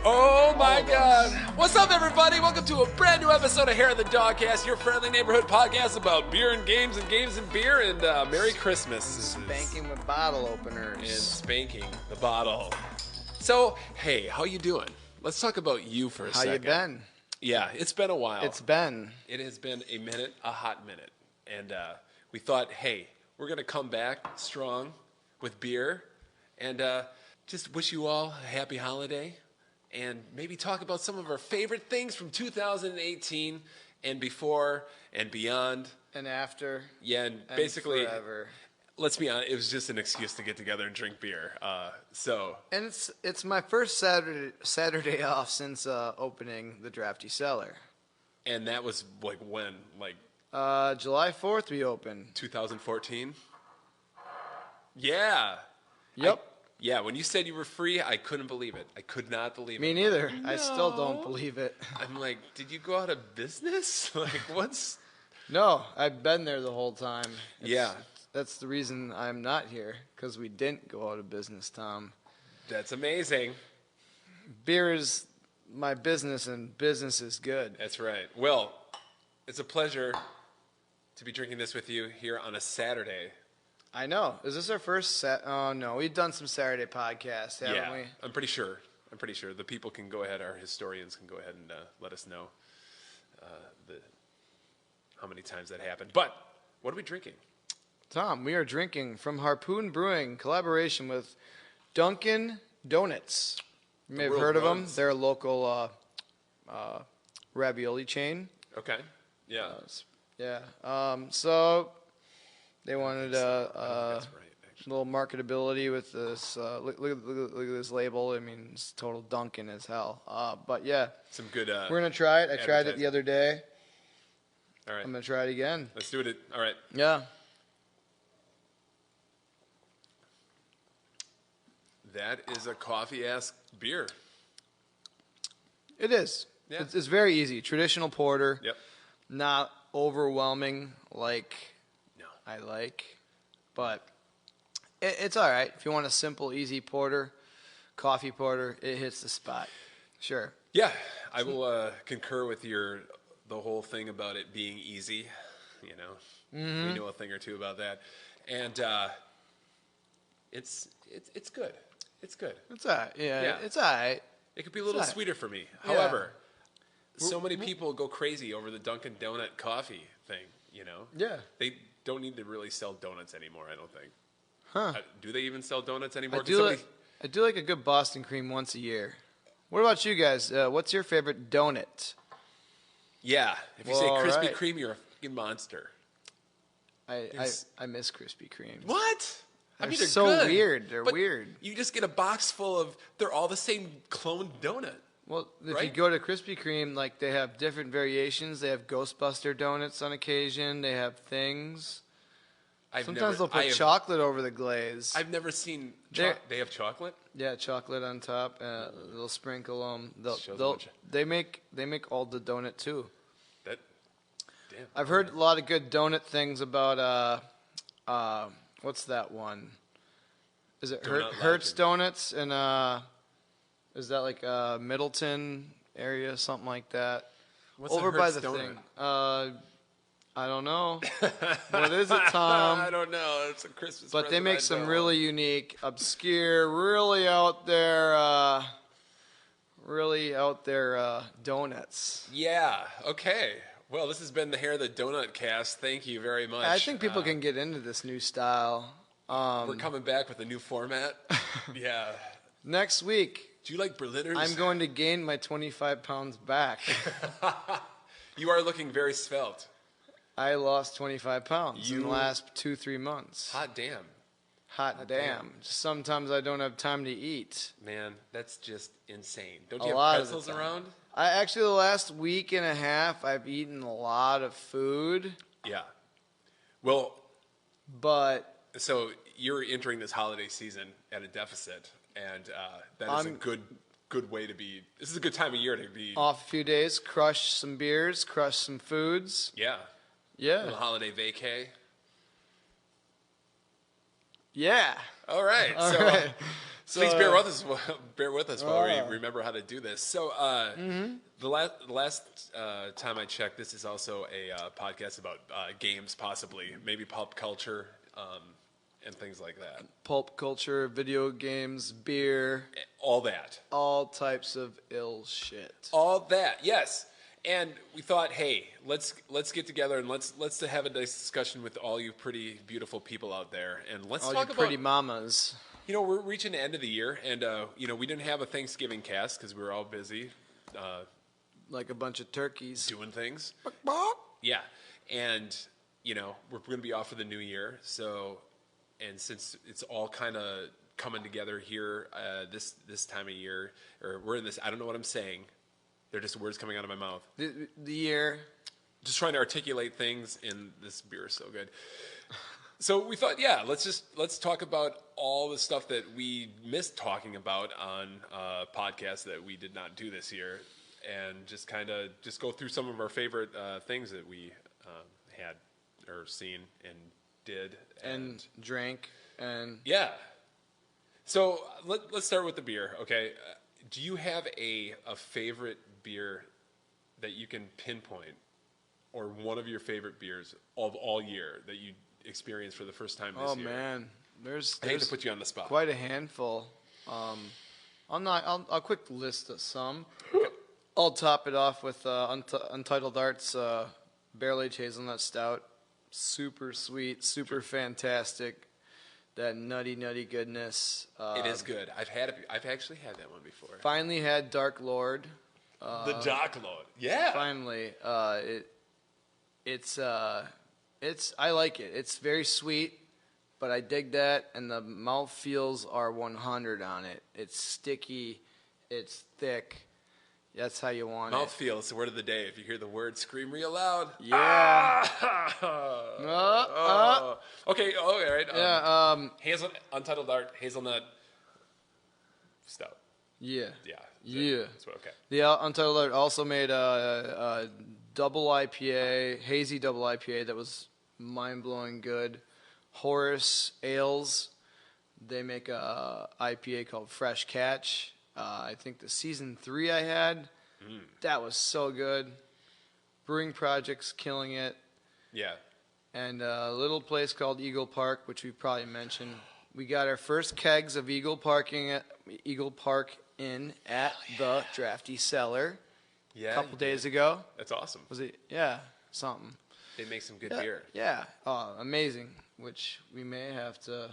Oh my God. What's up, everybody? Welcome to a brand new episode of Hair of the Dogcast, your friendly neighborhood podcast about beer and games and beer. And Merry Christmas. Spanking with bottle openers. And spanking the bottle. So, hey, how you doing? Let's talk about you for a second. How you been? Yeah, it's been a while. It has been a minute, a hot minute. And we thought, hey, we're going to come back strong with beer and just wish you all a happy holiday. And maybe talk about some of our favorite things from 2018 and before and beyond. And after. Yeah, and basically, forever. Let's be honest, it was just an excuse to get together and drink beer. And it's my first Saturday off since opening the Drafty Cellar. And that was like when? Like July 4th we opened. 2014? Yeah. Yep. Yeah, when you said you were free, I couldn't believe it. I could not believe it. Me neither. No. I still don't believe it. I'm like, did you go out of business? Like, what's... No, I've been there the whole time. Yeah. That's the reason I'm not here, because we didn't go out of business, Tom. That's amazing. Beer is my business, and business is good. That's right. Well, it's a pleasure to be drinking this with you here on a Saturday. I know. Is this our first Oh, no. We've done some Saturday podcasts, haven't we? I'm pretty sure. The people can go ahead, our historians can go ahead and let us know how many times that happened. But what are we drinking? Tom, we are drinking from Harpoon Brewing, collaboration with Dunkin' Donuts. You may have heard of them. They're a local ravioli chain. Okay. Yeah. So they wanted a little marketability with this. Look at this label. I mean, it's total Dunkin' as hell. But yeah, some good. We're gonna try it. I tried it the other day. All right. I'm gonna try it again. Let's do it. All right. Yeah. That is a coffee-ass beer. It is. Yeah. It's very easy. Traditional porter. Yep. Not overwhelming like no. I like, but it's all right. If you want a simple, easy porter, coffee porter, it hits the spot. Sure. Yeah, I will concur with the whole thing about it being easy. You know, we know a thing or two about that, and it's good. It's good. It's all right. Yeah. It's all right. It could be a little sweeter for me. Yeah. However, so many people go crazy over the Dunkin' Donut coffee thing, you know? Yeah. They don't need to really sell donuts anymore, I don't think. Huh. Do they even sell donuts anymore? I do like a good Boston cream once a year. What about you guys? What's your favorite donut? Yeah. If you say Krispy Kreme, you're a fucking monster. I miss Krispy Kreme. What? They're they're so good, weird. They're weird. You just get a box full of, they're all the same cloned donut. Well, if right? you go to Krispy Kreme, like they have different variations. They have Ghostbuster donuts on occasion. They have things. Sometimes they'll put chocolate over the glaze. I've never seen. They have chocolate. Yeah, chocolate on top. They'll sprinkle them. They make all the donut too. Damn. I've heard a lot of good donut things about. What's that one? Is it Hertz Donuts? And is that like Middleton area, something like that? What's over by the donut? thing? I don't know. What is it, Tom? I don't know. It's a Christmas. But they make some really unique, obscure, really out there donuts. Yeah. Okay. Well, this has been the Hair of the Donut cast. Thank you very much. I think people can get into this new style. We're coming back with a new format. Yeah. Next week. Do you like Berliners? I'm going to gain my 25 pounds back. You are looking very svelte. I lost 25 pounds in the last 2-3 months. Hot damn. Hot damn. Sometimes I don't have time to eat. Man, that's just insane. Don't you have pretzels around? The last week and a half, I've eaten a lot of food. Yeah. Well, but so you're entering this holiday season at a deficit, and that is a good way to be. This is a good time of year to be off a few days, crush some beers, crush some foods. Yeah. Yeah. A little holiday vacay. Yeah. All right. Please bear with us. Bear with us while we remember how to do this. So, the last time I checked, this is also a podcast about games, possibly maybe pop culture and things like that. Pulp culture, video games, beer, All that. all types of ill shit. All that. Yes. And we thought, hey, let's get together and let's have a nice discussion with all you pretty beautiful people out there, and let's all talk you about pretty mamas. You know, we're reaching the end of the year, and we didn't have a Thanksgiving cast because we were all busy Like a bunch of turkeys. doing things. Yeah, and we're going to be off for the new year. So, and since it's all kind of coming together here this time of year, or we're in this, I don't know what I'm saying. They're just words coming out of my mouth. The year. Just trying to articulate things, and this beer is so good. So we thought, yeah, let's talk about all the stuff that we missed talking about on podcasts that we did not do this year, and just go through some of our favorite things that we had or seen and did And drank. And yeah. So let's start with the beer, okay? Do you have a favorite beer that you can pinpoint, or one of your favorite beers of all year that you experienced for the first time this year? Oh man, there's I hate to put you on the spot. quite a handful. I'll quick list of some. I'll top it off with Untitled Arts Barrel Aged Hazelnut Stout. Super sweet, super fantastic. That nutty goodness. It is good. I've actually had that one before. Finally had Dark Lord. The Dark Lord. Yeah. Finally, it's I like it. It's very sweet, but I dig that, and the mouth feels are 100 on it. It's sticky, it's thick. That's how you want Mouth feels the word of the day. If you hear the word, scream real loud. Yeah. Okay. Oh, all right. Yeah. Untitled Art Hazelnut Stout. Yeah. Yeah. Yeah. That's what, okay. The Untitled Art also made a double IPA, hazy double IPA that was mind-blowing good. Horace Ales, they make a IPA called Fresh Catch. I think the season 3 I had, that was so good. Brewing Project's killing it. Yeah. And a little place called Eagle Park, which we probably mentioned. We got our first kegs of Eagle Park Inn at the Drafty Cellar Yeah. a couple days ago. That's awesome. Was it? Yeah, something. They make some good beer. Yeah. Oh, amazing. Which we may have to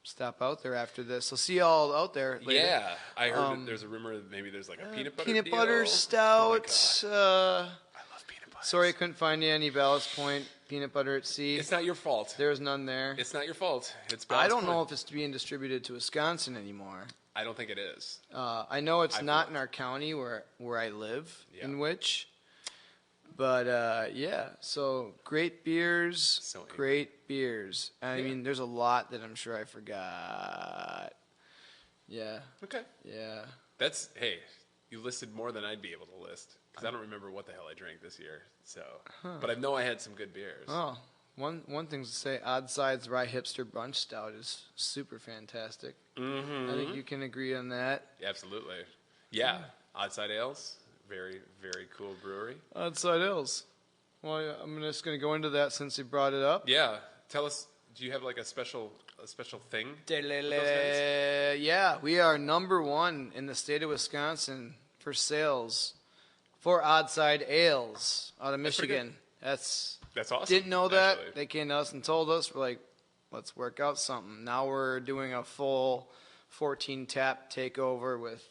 stop out there after this. So see y'all out there later. Yeah. I heard that there's a rumor that maybe there's like a peanut butter Peanut deal. butter stout. Oh my God. I love peanut butter. Sorry I couldn't find any Ballast Point peanut butter at sea. It's not your fault. There's none there. It's not your fault. It's I don't Ballast know Point. if it's being distributed to Wisconsin anymore. I don't think it is. I know it's not in our county where I live, Yeah. in which. But, yeah, so great beers, So great beers. I mean, there's a lot that I'm sure I forgot. Yeah, Okay. yeah. Hey, you listed more than I'd be able to list because I don't remember what the hell I drank this year. So, but I know I had some good beers. Oh, one thing to say, Odd Sides Rye Hipster Brunch Stout is super fantastic. Mm-hmm. I think you can agree on that. Absolutely. Yeah. Oddside Ales, very, very cool brewery. Odd Side Ales. Well, yeah, I'm just going to go into that since you brought it up. Yeah. Tell us, do you have like a special thing? with those guys? Yeah, we are number 1 in the state of Wisconsin for sales for Odd Side Ales out of That's pretty Michigan. That's awesome. Didn't know that. actually. They came to us and told us. We're like, let's work out something. Now we're doing a full 14 tap takeover with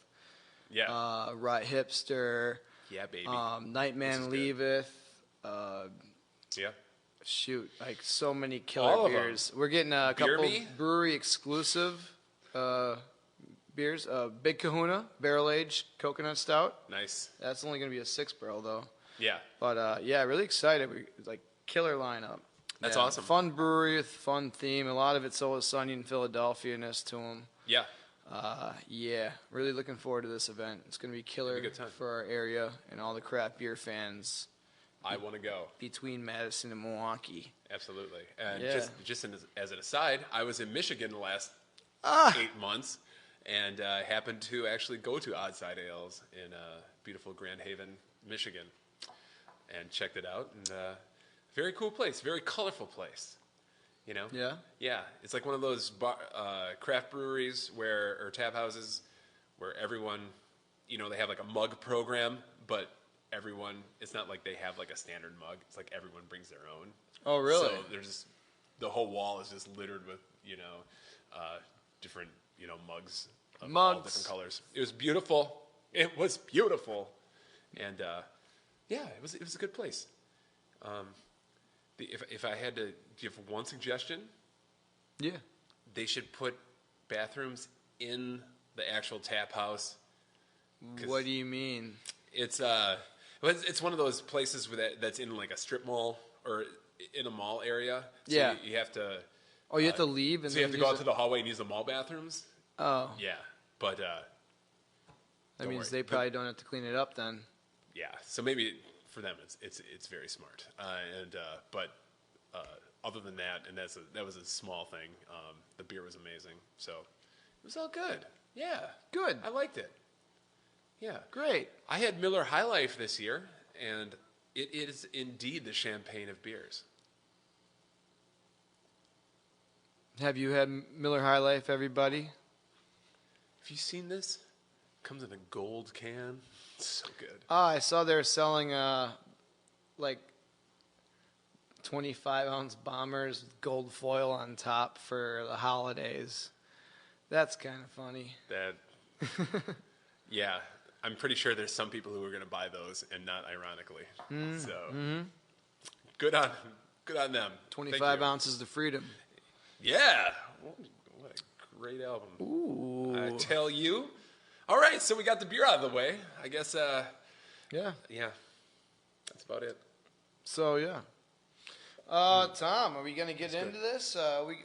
Yeah. Rye Hipster, Yeah, baby. Nightman This is Leaveth. Yeah. Shoot, like so many All killer of 'em. beers. We're getting a Beer couple Me? brewery exclusive beers. Big Kahuna Barrel Aged Coconut Stout. Nice. That's only going to be a 6-barrel though. Yeah. But yeah, really excited. It's like killer lineup. That's Yeah, awesome. Fun brewery with fun theme. A lot of it's always sunny in Philadelphia-ness to them. Yeah. Yeah, really looking forward to this event. It's going to be killer It'll be a good time. for our area and all the craft beer fans I want to go. between Madison and Milwaukee. Absolutely. And Yeah. just as an aside, I was in Michigan last 8 months, and happened to actually go to Oddside Ales in beautiful Grand Haven, Michigan, and checked it out. And very cool place, very colorful place. You know? Yeah. Yeah, it's like one of those craft breweries or tap houses where everyone, they have like a mug program, but everyone, it's not like they have like a standard mug. It's like everyone brings their own. Oh, really? So the whole wall is just littered with, different, mugs of all different colors. It was beautiful. It was beautiful. And, it was a good place. If I had to give one suggestion, they should put bathrooms in the actual tap house. What do you mean? It's one of those places that's in like a strip mall or in a mall area. So you have to. Oh, you have to leave, and so you have to go out to the hallway and use the mall bathrooms. Oh, yeah, but that means they probably don't have to clean it up then. Yeah, so maybe for them it's very smart. But other than that, and that was a small thing. The beer was amazing, so it was all good. Yeah, good. I liked it. Yeah, great. I had Miller High Life this year, and it is indeed the champagne of beers. Have you had Miller High Life, everybody? Have you seen this? Comes in a gold can. It's so good. I saw they're selling like 25-ounce bombers with gold foil on top for the holidays. That's kind of funny. Yeah, I'm pretty sure there's some people who are going to buy those, and not ironically. So good on them. 25 ounces to freedom. Yeah, what a great album. Ooh, I tell you. All right, so we got the beer out of the way. I guess. Yeah. That's about it. So yeah. Tom, are we gonna get into this?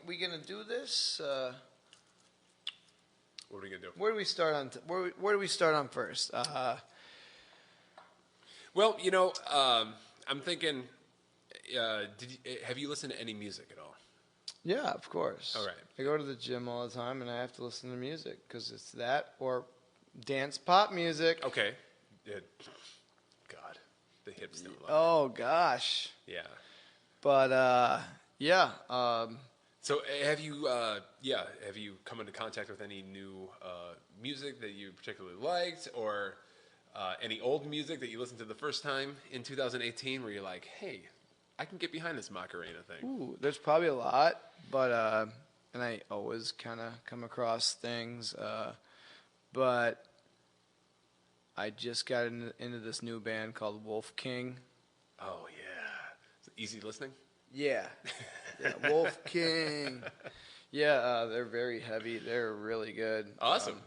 We gonna do this? What are we gonna do? Where do we start on? Where do we start on first? Well, I'm thinking. Have you listened to any music at all? Yeah, of course. All right. I go to the gym all the time, and I have to listen to music because it's that or dance pop music. Okay. God, the hips don't lie. Oh gosh. Yeah. But yeah. So have you come into contact with any new music that you particularly liked, or any old music that you listened to the first time in 2018 where you're like, hey, I can get behind this Macarena thing? Ooh, there's probably a lot, but and I always kind of come across things, but I just got into this new band called Wolf King. Oh yeah, is it easy listening? Yeah, Wolf King. Yeah, they're very heavy. They're really good. Awesome.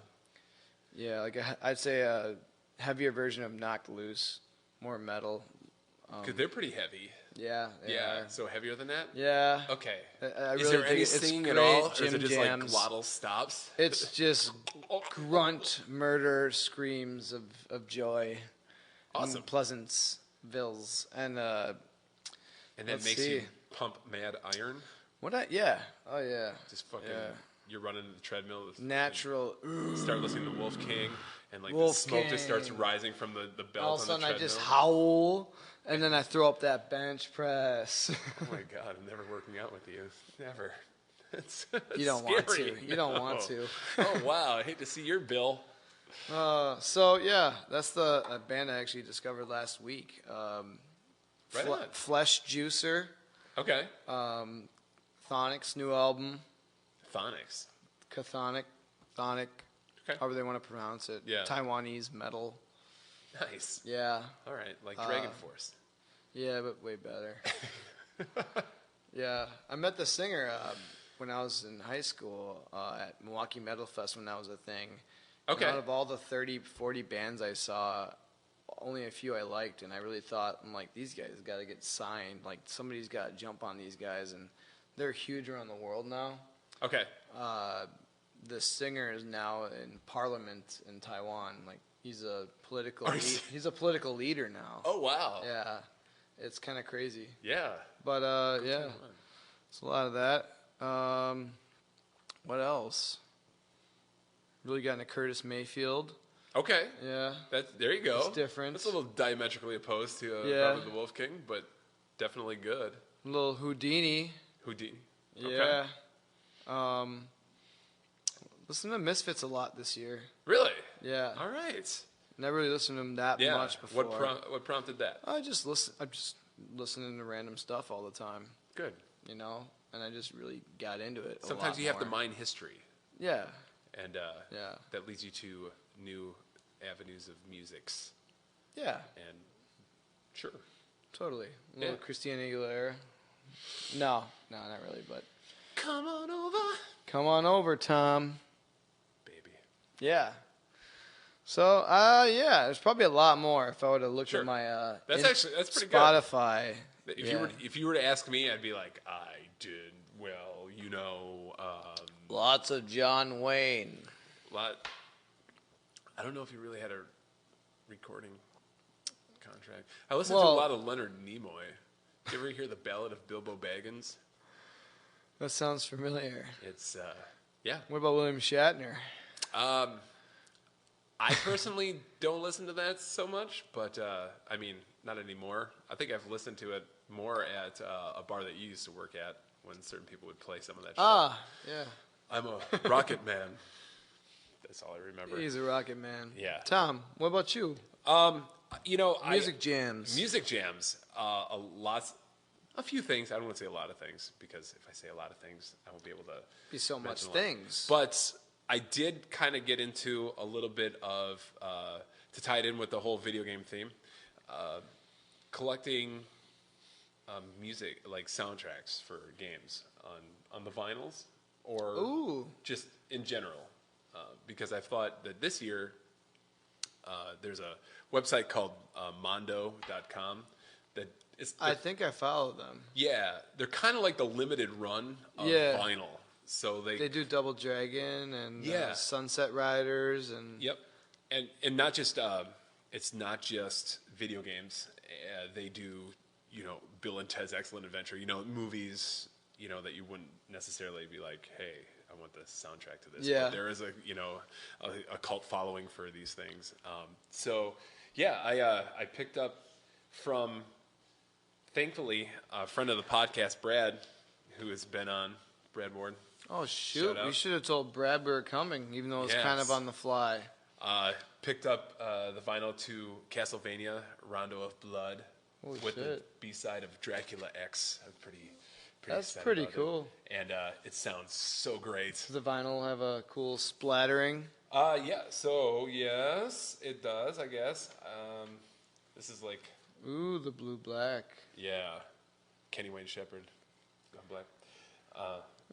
Yeah, like I'd say a heavier version of Knocked Loose, more metal. Because they're pretty heavy. Yeah. Yeah. So heavier than that? Yeah. Okay. I is really there any singing at all, or is it just jams. like glottal stops? It's just grunt, murder, screams of joy. Awesome. And Pleasantville's. And that makes you pump mad iron? Yeah. Oh, yeah. Just fucking, you're running the treadmill. Natural. Start listening to Wolf King, and like Wolf the smoke King. just starts rising from the belt All of a sudden, on the treadmill. I just howl, and then I throw up that bench press. Oh my God, I'm never working out with you. Never. It's You don't scary. want to. You don't want to. Oh wow, I hate to see your bill. So yeah, that's the band I actually discovered last week. Right on. Flesh Juicer. Okay. Thonic's new album. Phonics. Thonic. Okay. However they want to pronounce it. Yeah. Taiwanese metal. Nice. Yeah. All right, like Dragon Force. Yeah, but way better. Yeah. I met the singer when I was in high school at Milwaukee Metal Fest when that was a thing. Okay. And out of all the 30, 40 bands I saw, only a few I liked, and I really thought, I'm like, these guys got to get signed. Like, somebody's got to jump on these guys, and they're huge around the world now. Okay. The singer is now in Parliament in Taiwan. Like, he's a political leader now. Oh wow. Yeah, it's kind of crazy. Yeah. But yeah, it's a lot of that. What else? Really got into Curtis Mayfield. Okay. Yeah. There you go. It's different. It's a little diametrically opposed to Robert the Wolf King, but definitely good. A little Houdini. Houdini. Yeah. Okay. Listen to Misfits a lot this year. Really? Yeah. All right. Never really listened to them that much before. What prompted that? I'm just listening to random stuff all the time. Good. You know, and I just really got into it. Sometimes you have to mine history. Yeah. And that leads you to new avenues of musics. Yeah. And sure. Totally. A little Christina Aguilera. No, not really, but. Come on over. Come on over, Tom. Baby. Yeah. So, there's probably a lot more if I would have looked at my that's pretty Spotify. Good. If you were to ask me, I'd be like, I did well, you know. Lots of John Wayne. I don't know if he really had a recording contract. I listened to a lot of Leonard Nimoy. Did you ever hear the Ballad of Bilbo Baggins? That sounds familiar. It's What about William Shatner? I personally don't listen to that so much, but I mean, not anymore. I think I've listened to it more at a bar that you used to work at when certain people would play some of that shit. Yeah. I'm a rocket man. That's all I remember. He's a rocket man. Yeah. Tom, what about you? Music jams. Music jams. A few things. I don't want to say a lot of things because if I say a lot of things, I won't be able to be so much things. But I did kind of get into a little bit of to tie it in with the whole video game theme, collecting music like soundtracks for games on the vinyls or just in general, because I thought that this year there's a website called Mondo.com that is. I think I follow them. Yeah, they're kind of like the limited run of vinyl. So they do Double Dragon and Sunset Riders and and not just it's not just video games. They do Bill and Ted's Excellent Adventure. Movies that you wouldn't necessarily be like, hey, I want the soundtrack to this. Yeah. But there is a cult following for these things. I picked up from thankfully a friend of the podcast, Brad, who has been on. Brad Ward. Oh, shoot. We should have told Brad we were coming, even though it was kind of on the fly. Picked up the vinyl to Castlevania, Rondo of Blood, with the B-side of Dracula X. I'm pretty That's pretty cool. And it sounds so great. Does the vinyl have a cool splattering? So, yes, it does, I guess. This is like... Ooh, the blue-black. Yeah. Kenny Wayne Shepherd. Black.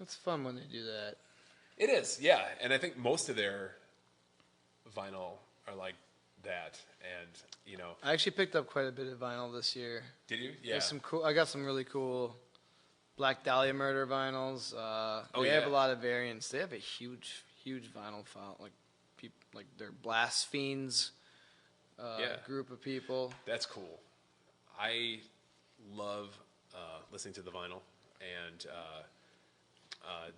It's fun when they do that. It is, yeah. And I think most of their vinyl are like that. And, I actually picked up quite a bit of vinyl this year. Did you? Yeah. I got some really cool Black Dahlia Murder vinyls. They have a lot of variants. They have a huge vinyl file. Like they're Blast Fiends group of people. That's cool. I love listening to the vinyl. And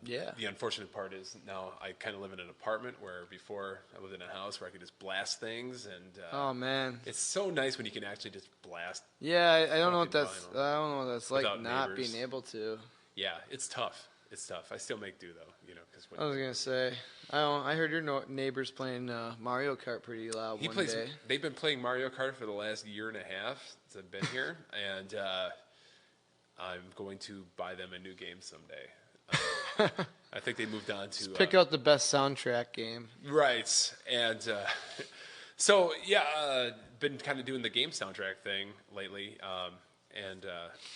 the unfortunate part is now I kind of live in an apartment where before I lived in a house where I could just blast things. And oh man, it's so nice when you can actually just blast. Yeah, I don't know what that's. Vinyl I don't know what that's like not neighbors. being able to. Yeah, it's tough. It's tough. I still make do though. I was gonna say, I heard your neighbors playing Mario Kart pretty loud one day. They've been playing Mario Kart for the last year and a half since I've been here, and I'm going to buy them a new game someday. I think they moved on to pick out the best soundtrack game. Right, and been kind of doing the game soundtrack thing lately, and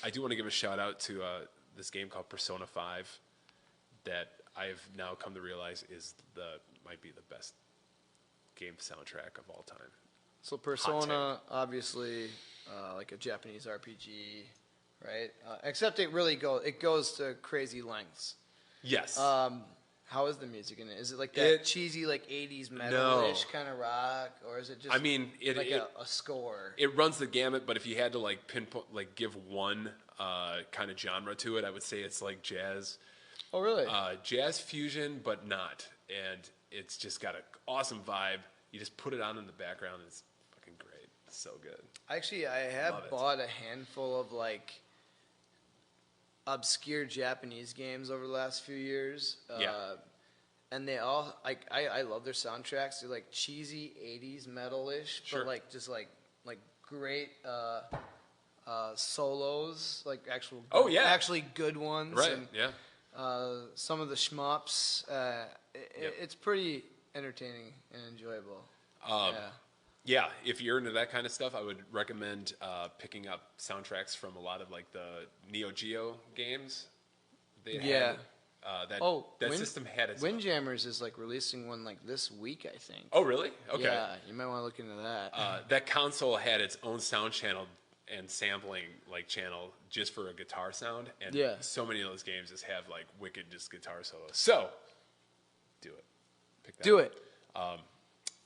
I do want to give a shout out to this game called Persona 5 that I've now come to realize might be the best game soundtrack of all time. So Persona, obviously, like a Japanese RPG, right? Except it goes to crazy lengths. Yes. How is the music in it? Is it like that cheesy, like 80s metal-ish kind of rock, or is it just a score? It runs the gamut, but if you had to like pinpoint, like give one kind of genre to it, I would say it's like jazz. Oh, really? Jazz fusion, but not. And it's just got an awesome vibe. You just put it on in the background, and it's fucking great. It's so good. Actually, I have bought a handful of like obscure Japanese games over the last few years. And they all I love their soundtracks. They're like cheesy 80s metal-ish, but like just like great solos, like actually good ones. Right. And, some of the shmups. It's pretty entertaining and enjoyable. Yeah, if you're into that kind of stuff, I would recommend picking up soundtracks from a lot of like the Neo Geo games. That system had its Windjammers is like releasing one like this week, I think. Oh, really? Okay. Yeah, you might want to look into that. That console had its own sound channel and sampling like channel just for a guitar sound, and so many of those games just have like wicked just guitar solos. So, do it. Pick that do up. it.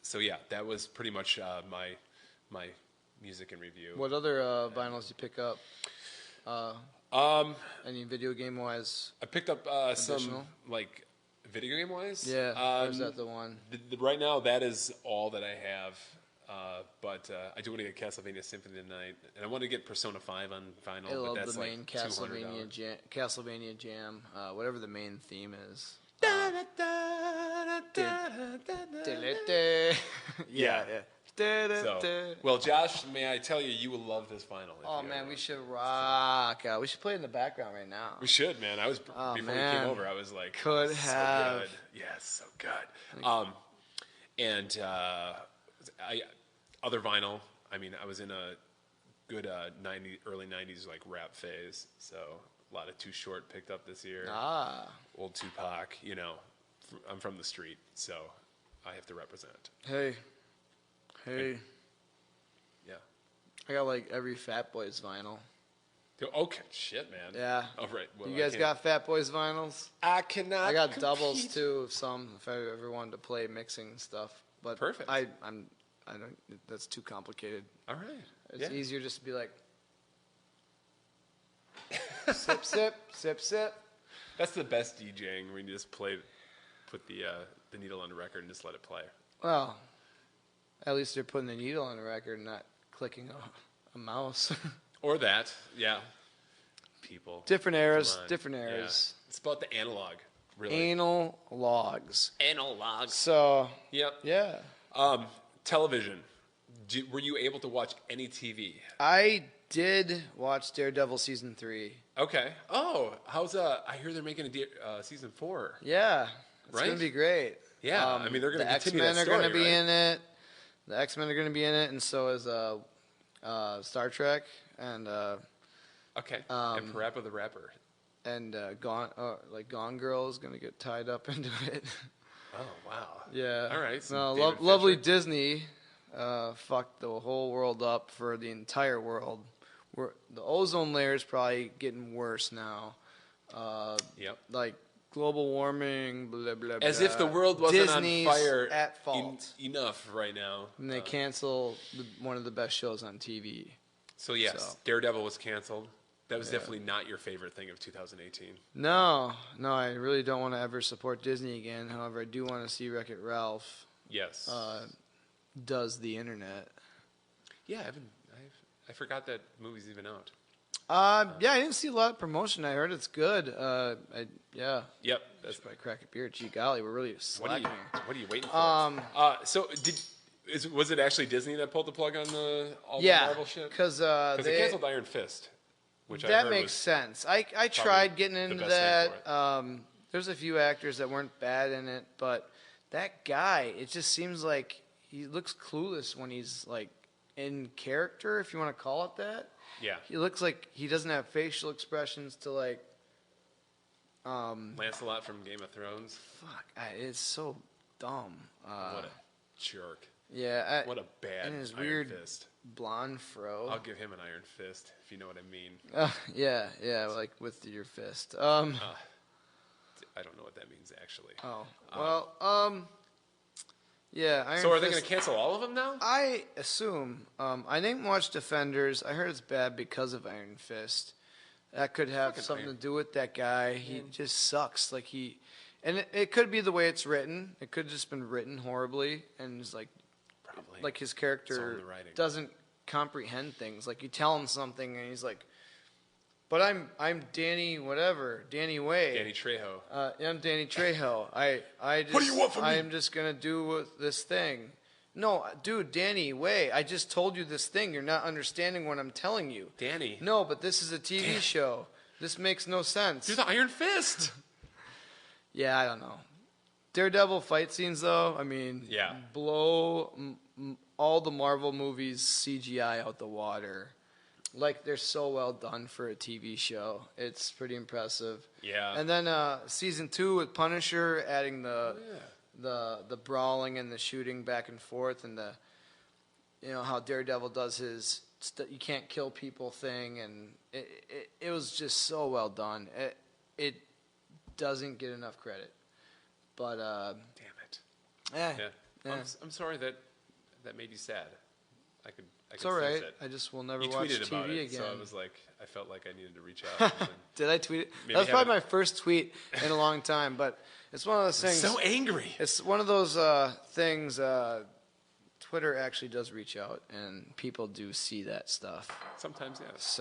So yeah, that was pretty much my music and review. What other vinyls you pick up? Any video game wise? I picked up some like video game wise. Yeah, or is that the one? Right now, that is all that I have. But I do want to get Castlevania Symphony tonight, and I want to get Persona 5 on vinyl. I love but that's the main like Castlevania Jam, whatever the main theme is. Yeah. So, well, Josh, may I tell you, you will love this vinyl. Oh man, we should rock out. We should play it in the background right now. We should, man. Before we came over, I was like, could so have. Good. Yes, so good. Other vinyl. I mean, I was in a good early '90s like rap phase, so a lot of Too Short picked up this year. Old Tupac. You know, I'm from the street, so I have to represent. Hey. Yeah. I got like every Fat Boys vinyl. Okay, shit, man. Yeah. Oh, right. Well, you guys got Fat Boys vinyls? I cannot. I got compete. doubles too of some if I ever wanted to play mixing stuff. But perfect. I don't. That's too complicated. All right. It's easier just to be like, sip, sip, sip, sip. That's the best DJing when you just put the needle on the record and just let it play. Well, at least they're putting the needle on the record, and not clicking a mouse. Or that, yeah. People. Different eras. Yeah. It's about the analog, really. Anal logs. Analog. So. Yep. Yeah. Television. Were you able to watch any TV? I did watch Daredevil season 3. Okay. Oh, how's I hear they're making a season 4. Yeah. It's right? going to be great. Yeah. I mean, they're going to continue that story, The X-Men are going to be in it. The X-Men are going to be in it, and so is Star Trek and okay. And Parappa the Rapper. And Gone Girl is going to get tied up into it. Oh wow. Yeah. All right. No, lovely Disney fucked the whole world up for the entire world. The ozone layer is probably getting worse now. Yep. Like global warming, blah blah blah. As if the world wasn't Disney's on fire at fault enough right now. And they cancel one of the best shows on TV. So yes, Daredevil was canceled. That was definitely not your favorite thing of 2018. No, I really don't want to ever support Disney again. However, I do want to see Wreck-It Ralph. Yes. Does the internet? Yeah, I forgot that movie's even out. Yeah, I didn't see a lot of promotion. I heard it's good. Yeah. Yep. That's probably crack a beer. Gee golly, we're really slacking here. What are you waiting for? So was it actually Disney that pulled the plug on all the Marvel shit? Because they canceled Iron Fist, which that makes sense. I tried getting into that. There's a few actors that weren't bad in it, but that guy, it just seems like he looks clueless when he's like in character, if you want to call it that. Yeah. He looks like he doesn't have facial expressions to like. Lancelot from Game of Thrones. Fuck, it's so dumb. What a jerk. Yeah. What a bad and his Iron weird Fist. Blonde fro. I'll give him an Iron Fist, if you know what I mean. Yeah, like with your fist. I don't know what that means, actually. Oh, well, yeah. Iron so are they Fist, going to cancel all of them now? I assume. I didn't watch Defenders. I heard it's bad because of Iron Fist. That could have something to do with that guy. He just sucks. Like And it could be the way it's written. It could have just been written horribly, and it's Probably. like his It's all character in the writing. doesn't comprehend things. Like you tell him something, and he's like, "But I'm Danny whatever, Danny Way, Danny Trejo. I'm Danny Trejo. I just, What do you want from me? I'm just gonna do this thing." No, dude, Danny Way. I just told you this thing. You're not understanding what I'm telling you. Danny. No, but this is a TV show. This makes no sense. You're the Iron Fist. Yeah, I don't know. Daredevil fight scenes, though, I mean, Yeah. blow all the Marvel movies CGI out the water. Like, they're so well done for a TV show. It's pretty impressive. Yeah. And then season 2 with Punisher, adding the brawling and the shooting back and forth, and how Daredevil does his you can't kill people thing, and it was just so well done. It doesn't get enough credit, but Damn it. yeah. I'm sorry that made you sad. I could It's all right. sense it. I just will never You watch tweeted TV about it, again. so I was like, I felt like I needed to reach out. And Did I tweet it? Maybe That was have probably it- my first tweet in a long time, but it's one of those things. so angry. It's one of those things. Twitter actually does reach out, and people do see that stuff. Sometimes, yes.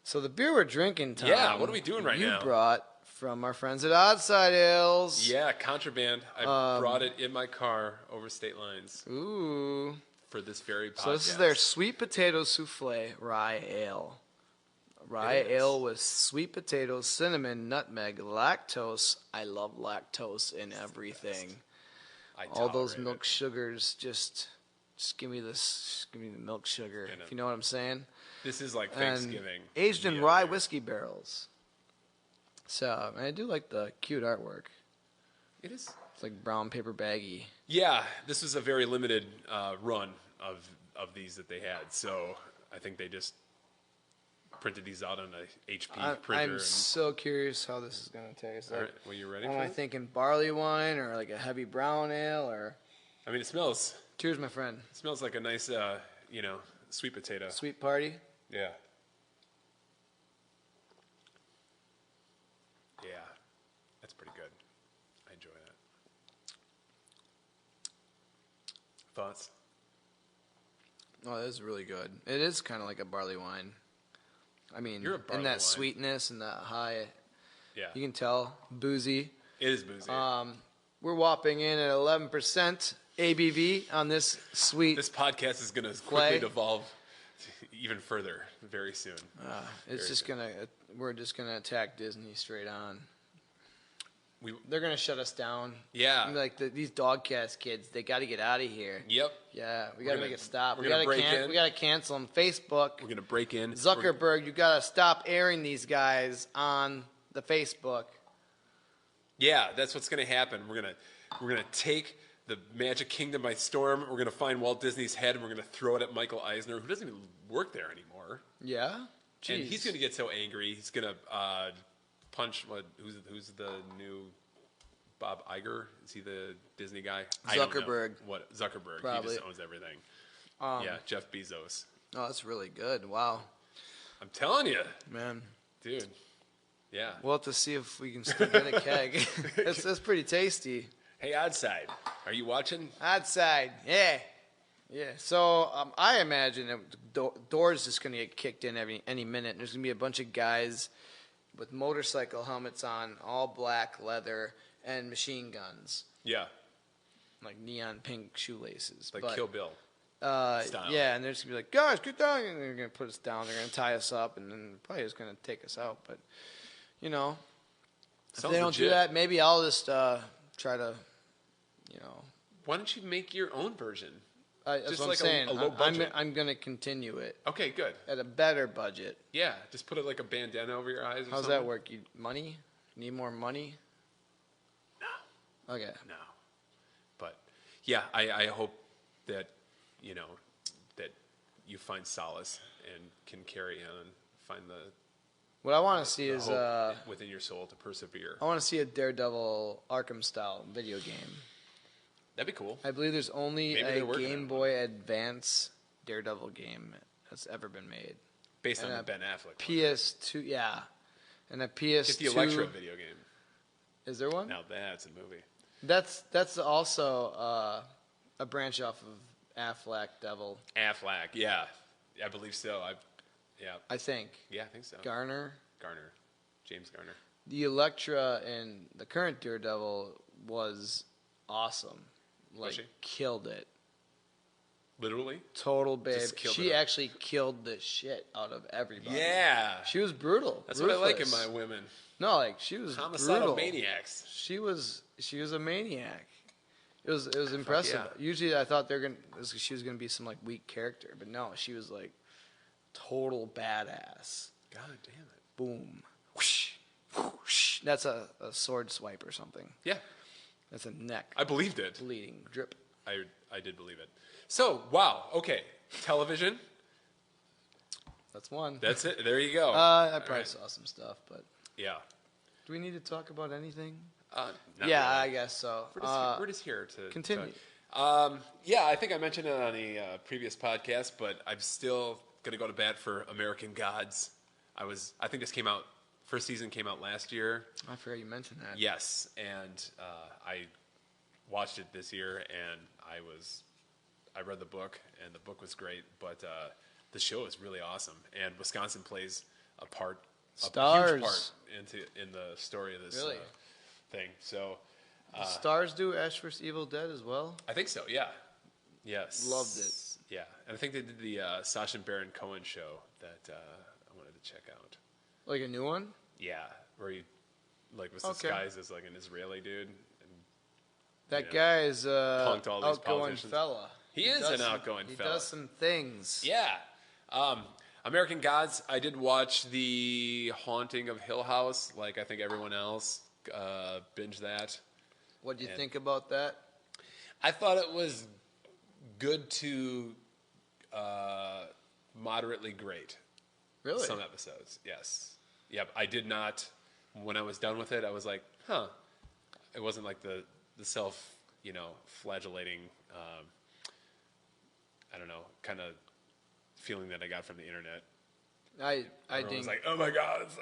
So the beer we're drinking, Tom. Yeah, what are we doing right now? You brought from our friends at Oddside Ales. Yeah, contraband. I brought it in my car over state lines Ooh. for this very podcast. So this is their sweet potato souffle rye ale. Rye It is. ale with sweet potatoes, cinnamon, nutmeg, lactose. I love lactose in everything. All those tolerate milk it. sugars, just give me this. Give me the milk sugar. You know. If you know what I'm saying. This is like And Thanksgiving. aged in Yeah, rye there. whiskey barrels. So I do like the cute artwork. It is. It's like brown paper baggy. Yeah, this was a very limited run of these that they had. So I think they just printed these out on a HP printer. I'm so curious how this is gonna taste. all Like, right, well, you ready am for I it? thinking barley wine or like a heavy brown ale or? I mean, it smells Cheers, my friend. like a nice, sweet potato. Sweet party. Yeah. Yeah, that's pretty good. I enjoy that. Thoughts? Oh, that is really good. It is kind of like a barley wine. I mean, You're a barley and that wine. sweetness and that high, Yeah, you can tell, boozy. it is boozy. We're whopping in at 11% ABV on this sweet. This podcast is going to Clay. quickly devolve even further very soon. It's very just good. we're just gonna attack Disney straight on. We, They're gonna shut us down. yeah. Like these Dogcast kids, they got to get out of here. Yep. Yeah, we got to gonna- make it stop. we're We gonna got to break in. We got to cancel them. Facebook, We're going to break in. Zuckerberg, you got to stop airing these guys on the Facebook. Yeah, that's what's going to happen. We're gonna take the Magic Kingdom by storm. We're going to find Walt Disney's head and we're going to throw it at Michael Eisner, who doesn't even work there anymore. Yeah, And he's going to get so angry. He's going to punch who's the new Bob Iger? Is he the Disney guy? I don't know. Zuckerberg. What Zuckerberg? Probably. He just owns everything. Yeah, Jeff Bezos. Oh, that's really good. Wow, I'm telling you, man. dude. Yeah. We'll have to see if we can still get a keg. That's pretty tasty. Hey, Oddside, are you watching? Outside, yeah. So I imagine that the door's just going to get kicked in any minute. There's going to be a bunch of guys with motorcycle helmets on, all black leather, and machine guns, Yeah, like neon pink shoelaces. like But, Kill Bill. style. Yeah, and they're just going to be like, guys, get down. And they're going to put us down. They're going to tie us up, and then probably just going to take us out. But, if Sounds they don't do legit. that, maybe I'll just try to, Why don't you make your own version? that's Just what like I'm saying. a low budget. I'm going to continue it Okay, good. at a better budget. Yeah, just put like a bandana over your eyes. Or How's something. that work? You money? Need more money? No, Okay. no. But yeah, I hope that that you find solace and can carry on, find the What I want to see is hope within your soul to persevere. I want to see a Daredevil Arkham style video game. That'd be cool. I believe there's only Maybe a they're working on Game it. Boy Advance Daredevil game that's ever been made. Based on And the a Ben Affleck. one. PS2, yeah, and a PS2. Get the Electro video game. Is there one? Now that's a movie. That's also a branch off of Affleck Devil. Affleck, yeah. I believe so. I think. Yeah, I think so. Garner. James Garner. The Elektra in the current Daredevil was awesome. Like, Was she? killed it. Literally? Total babe. She it. actually killed the shit out of everybody. Yeah. She was brutal. That's ruthless. what I like in my women. No, like she was Homicidal brutal. maniacs. She was a maniac. It was impressive. yeah. Usually I thought she was gonna be some like weak character, but no, she was like total badass. God damn it. Boom. Whoosh. Whoosh. That's a sword swipe or something. Yeah. That's a neck. I believed it. Bleeding. Drip. I did believe it. So, wow. Okay. Television. That's one. That's it. There you go. I probably saw some stuff, but Yeah. do we need to talk about anything? Not Yeah, really. I guess so. We're just here to continue. talk. Yeah, I think I mentioned it on a previous podcast, but I'm still gonna go to bat for American Gods. I think this came out. First season came out last year. I forgot you mentioned that. Yes, and I watched it this year, and I read the book, and the book was great, but the show is really awesome, and Wisconsin plays a huge part in the story of this thing. So, Stars do Ash vs. Evil Dead as well. I think so. Yeah. Yes. Loved it. Yeah, and I think they did the Sacha Baron Cohen show that I wanted to check out. Like a new one? Yeah, where he was disguised as like an Israeli dude. And, that guy is punked all these outgoing politicians. fella. He is an outgoing fella. He does some things. Yeah. American Gods, I did watch The Haunting of Hill House, like I think everyone else. Binge that. What do you think about that? I thought it was good to moderately great. Really? Some episodes, yes. Yep, I did not, when I was done with it, I was like, huh. It wasn't like the self, flagellating, I don't know, kind of feeling that I got from the internet. I was like, oh my God, it's the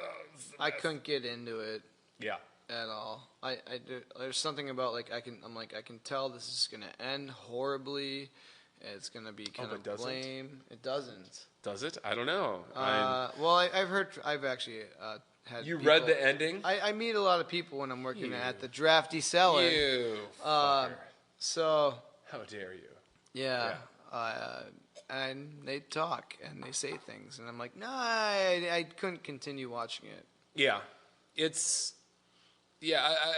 I best. couldn't get into it. Yeah. At all. I do, there's something about I can tell this is gonna end horribly. It's gonna be kind of lame. It doesn't. Does it? I don't know. I've actually had. You people, read the ending? I meet a lot of people when I'm working at the Drafty Cellar. You fucker. So. How dare you? Yeah. And they talk and they say things, and I'm like, no, I couldn't continue watching it. Yeah,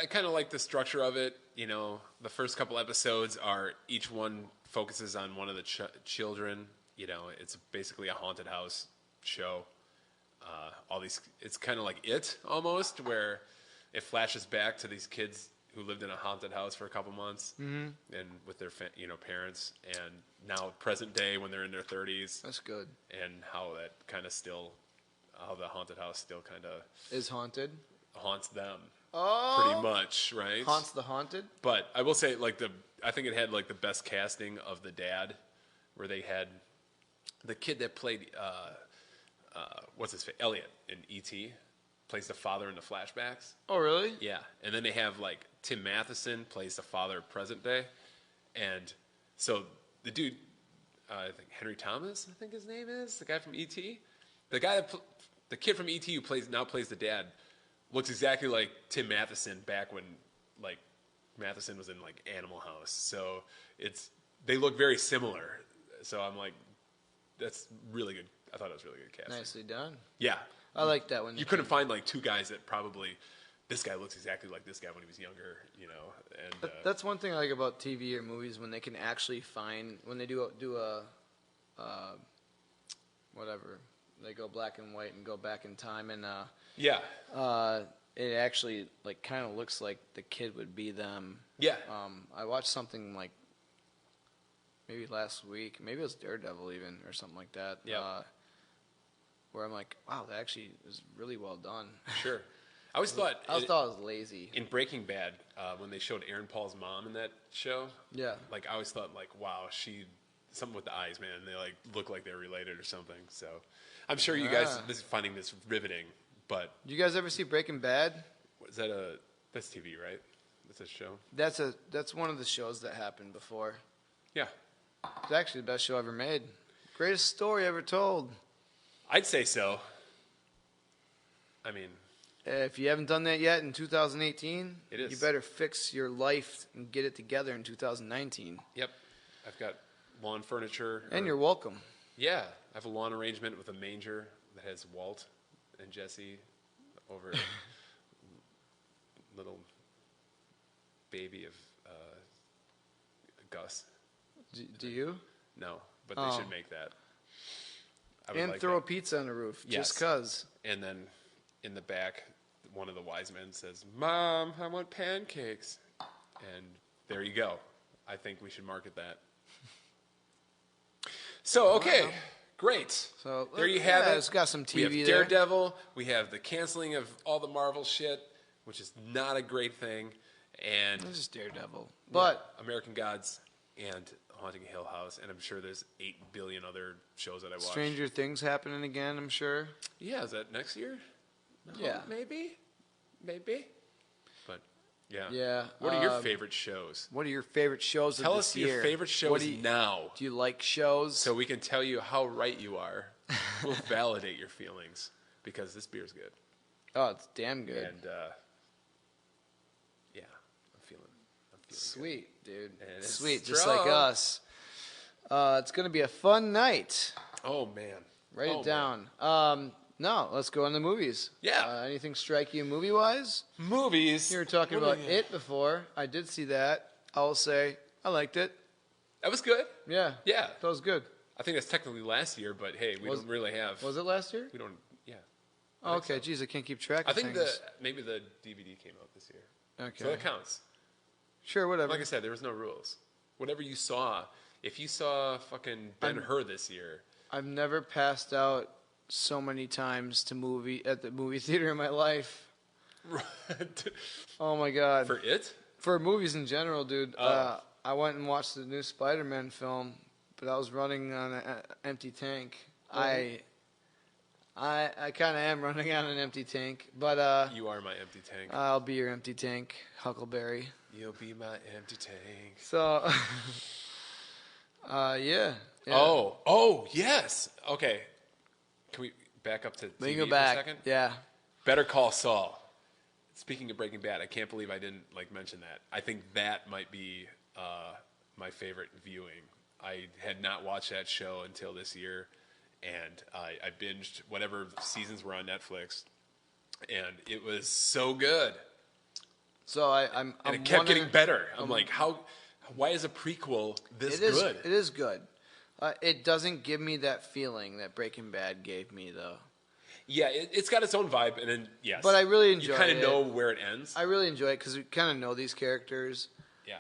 I kind of like the structure of it. The first couple episodes are each one focuses on one of the children. It's basically a haunted house show. It's kind of like It almost, where it flashes back to these kids who lived in a haunted house for a couple months, and with their parents, and now present day when they're in their 30s. That's good. And how that kind of how the haunted house still kind of is haunted, haunts them. Oh, pretty much, right? Haunts the haunted. But I will say, I think it had the best casting of the dad, where they had the kid that played what's his face, Elliot in E.T. plays the father in the flashbacks. Oh, really? Yeah, and then they have Tim Matheson plays the father present day, and so the dude, I think Henry Thomas, I think his name is, the guy from E.T. The guy the kid from E.T. who plays the dad, looks exactly like Tim Matheson back when Matheson was in Animal House. So they look very similar. So I'm like, that's really good. I thought it was really good casting. Nicely done. Yeah. I like that one. You couldn't find two guys that probably, this guy looks exactly like this guy when he was younger, and that's one thing I like about TV or movies, when they can actually find, when they do a whatever, they go black and white and go back in time, and it actually kind of looks like the kid would be them. Yeah. I watched something maybe last week, maybe it was Daredevil even or something like that. Yeah. Where I'm like, wow, that actually is really well done. Sure. I always thought it was lazy. In Breaking Bad, when they showed Aaron Paul's mom in that show, yeah, I always thought wow, something with the eyes, man. They look like they're related or something. So I'm sure you guys finding this riveting. But did you guys ever see Breaking Bad? is that That's TV, right? That's a show. That's one of the shows that happened before. Yeah. It's actually the best show ever made. Greatest story ever told. I'd say so. I mean, if you haven't done that yet in 2018, it is. You better fix your life and get it together in 2019. Yep. I've got lawn furniture. And you're welcome. Yeah. I have a lawn arrangement with a manger that has Walt and Jesse over little baby of Gus. Do you? No, but they should make that. And like throw that. a pizza on the roof, Yes. just 'cause. And then in the back, one of the wise men says, "Mom, I want pancakes." And there you go. I think we should market that. So, okay, great. So there you have it. It's got some TV we have there. Daredevil. We have the canceling of all the Marvel shit, which is not a great thing. And It's just Daredevil. But American Gods and Haunting Hill House, and I'm sure there's 8 billion other shows that I watch. Stranger Things happening again, I'm sure. Yeah, is that next year? No, Yeah. Maybe. But, yeah. Yeah. What are your favorite shows? What are your favorite shows Tell of us this year? your favorite shows now. Do you like shows? So we can tell you how right you are. We'll validate your feelings because this beer's good. Oh, it's damn good. And, yeah, I'm feeling Sweet, dude. And it's Sweet, just strong. like us. It's going to be a fun night. good. Oh, man. Write Oh, it down. No, let's go on the movies. Yeah. Anything strike you movie-wise? Movies. You were talking What about are It before. I did see that. I will say I liked it. That was good. Yeah. Yeah. That was good. I think that's technically last year, but hey, we don't really have. Was it last year? We don't. Yeah. Oh, okay. Geez, I can't keep track of I think things. maybe the DVD came out this year. Okay. So that counts. Sure, whatever. Like I said, there was no rules. Whatever you saw, if you saw fucking Ben-Hur this year, I've never passed out so many times at the movie theater in my life. Oh my god. for it, For movies in general, dude. Oh. I went and watched the new Spider-Man film, but I was running on an empty tank. Mhm. I kind of am running on an empty tank, but you are my empty tank. I'll be your empty tank, Huckleberry. You'll be my empty tank. So, yeah. Oh, yes. Okay. Can we back up to We TV can go for back. a second? Yeah. Better Call Saul. Speaking of Breaking Bad, I can't believe I didn't mention that. I think that might be my favorite viewing. I had not watched that show until this year, and I binged whatever seasons were on Netflix, and it was so good. So I'm And it kept getting better. I'm like, why is a prequel this good? It is good. It doesn't give me that feeling that Breaking Bad gave me, though. Yeah, it's got its own vibe, and then yes, But I really enjoy it. You kind of know where it ends. I really enjoy it because we kind of know these characters. Yeah.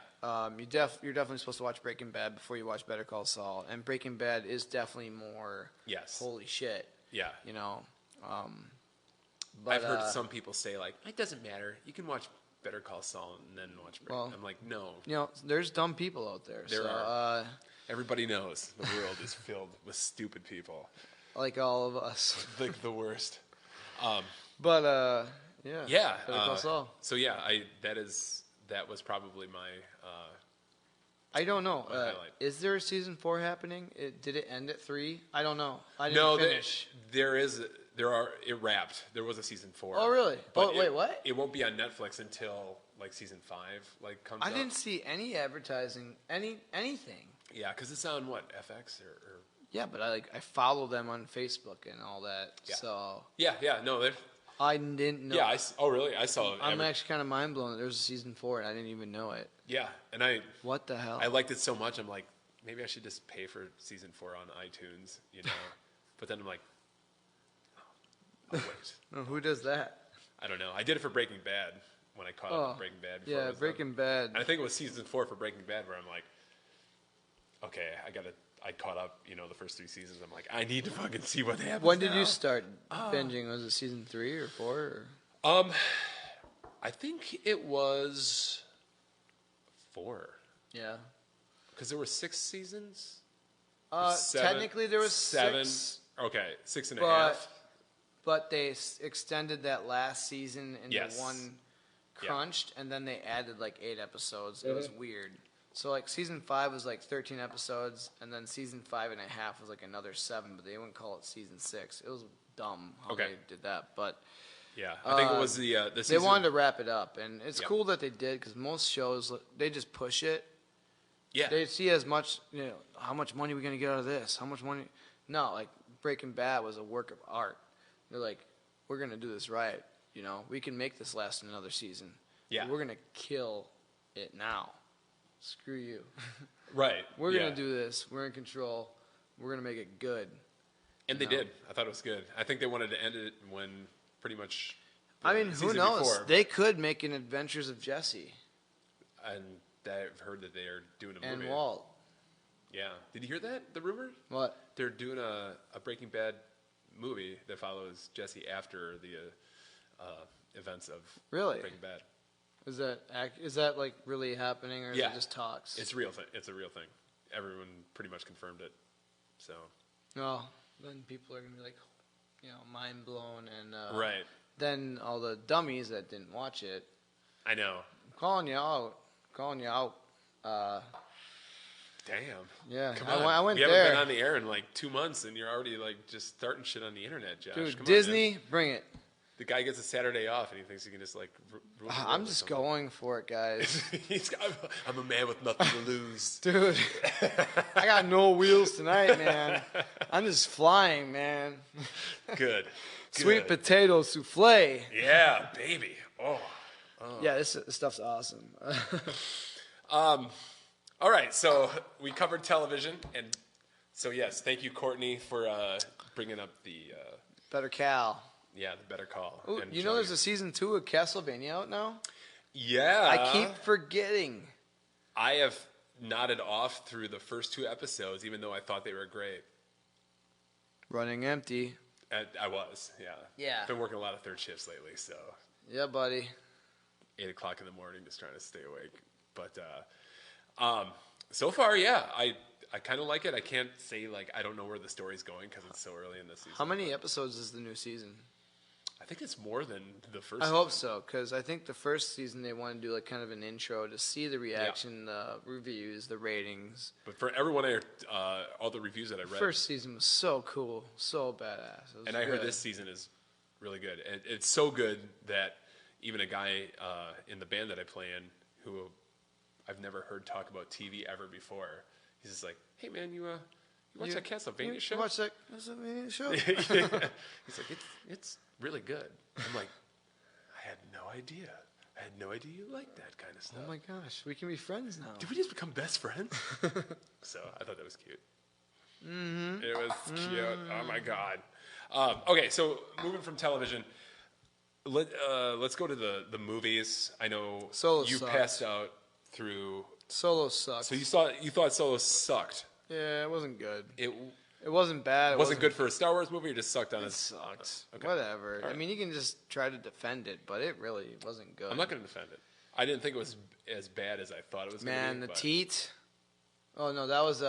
You're definitely supposed to watch Breaking Bad before you watch Better Call Saul, and Breaking Bad is definitely more. Yes. Holy shit. Yeah. You know. But, I've heard some people say like, it doesn't matter. You can watch Better Call Saul and then watch Breaking. Well, I'm like, no. You know, there's dumb people out there. There so, are. Everybody knows the world is filled with stupid people. Like all of us. Like the worst. But yeah. Yeah. Better Call Saul. So yeah, that was probably my. I don't know. highlight. Is there a season 4 happening? Did it end at 3? I don't know. I didn't finish. It wrapped. There was a season 4. Oh, really? But wait, what? It won't be on Netflix until like season 5 comes out. I didn't see any advertising, anything. Yeah, because it's on what, FX or Yeah, but I follow them on Facebook and all that. Yeah. So yeah, no, I didn't know. yeah. Oh, really? I saw it. I'm actually kind of mind blown that there was a season 4 and I didn't even know it. Yeah, and I What the hell? liked it so much. I'm like, maybe I should just pay for season 4 on iTunes, you know. But then I'm like, oh, wait. Oh, who does that? I don't know. I did it for Breaking Bad when I caught up with Breaking Bad. Before it Yeah, was Breaking done. Bad. And I think it was season 4 for Breaking Bad where I'm like, okay, I caught up, the first 3 seasons. I'm like, I need to fucking see what happens. When did you start binging? Was it season 3 or 4? Or? I think it was 4. Yeah. Because there were 6 seasons? Technically there was 7. 6. Okay, 6 and a half. But they extended that last season into Yes. one crunched, and then they added like 8 episodes. It was weird. So like season 5 was like 13 episodes, and then season 5 and a half was like another 7, but they wouldn't call it season 6. It was dumb how they did that, but yeah, I think it was the season. They wanted to wrap it up, and it's cool that they did because most shows they just push it. Yeah, they see as much. How much money are we gonna get out of this? How much money? No, like Breaking Bad was a work of art. They're like, we're gonna do this right. We can make this last another season. Yeah, we're gonna kill it now. Screw you. Right. We're gonna do this. We're in control. We're gonna make it good. And they did. I thought it was good. I think they wanted to end it when pretty much. I mean, who knows? Before. They could make an Adventures of Jesse. And I've heard that they are doing a movie. And Walt. Yeah. Did you hear that? The rumor? What? They're doing a Breaking Bad movie that follows Jesse after the events of Breaking Bad. Is that like really happening, or is it just talks? It's real. It's a real thing. Everyone pretty much confirmed it. So. Well, then people are gonna be like, mind blown, and right. Then all the dummies that didn't watch it. I know. I'm calling you out. Damn. Yeah. Come on. I went there. We haven't been on the air in like 2 months, and you're already like just starting shit on the internet, Josh. Dude, Come Disney, on, bring it. The guy gets a Saturday off, and he thinks he can just like. I'm just going for it, guys. I'm a man with nothing to lose, dude. I got no wheels tonight, man. I'm just flying, man. Good. Sweet potato souffle. Yeah, baby. Oh. Yeah, this stuff's awesome. All right, so we covered television, and so yes, thank you, Courtney, for bringing up the Better Cal. Yeah, the Better Call. Ooh, there's a season 2 of Castlevania out now? Yeah. I keep forgetting. I have nodded off through the first 2 episodes, even though I thought they were great. Running empty. I was, yeah. Yeah. Been working a lot of third shifts lately, so. Yeah, buddy. 8 o'clock in the morning, just trying to stay awake. But so far, yeah, I kind of like it. I can't say, like, I don't know where the story's going because it's so early in the season. How many episodes is the new season? I think it's more than the first season. I hope so, because I think the first season they want to do like kind of an intro to see the reaction, the reviews, the ratings. But for everyone, all the reviews that I read. The first season was so cool, so badass. And I heard this season is really good. And it's so good that even a guy in the band that I play in, who I've never heard talk about TV ever before, he's just like, hey man, you watch that Castlevania show? You watch that Castlevania show? He's like, it's really good. I'm like, I had no idea. I had no idea you liked that kind of stuff. Oh my gosh, we can be friends now. Did we just become best friends? So I thought that was cute. Mm-hmm. It was cute. Oh my god. Okay, so moving from television, let's go to the movies. I know you passed out through. Solo sucked. So you thought Solo sucked. Yeah, it wasn't good. It wasn't bad. It wasn't good for a Star Wars movie, or just sucked on it? It sucked. Okay. Whatever. Right. I mean, you can just try to defend it, but it really wasn't good. I'm not going to defend it. I didn't think it was as bad as I thought it was going to be. Man, the teat. Oh, no, that was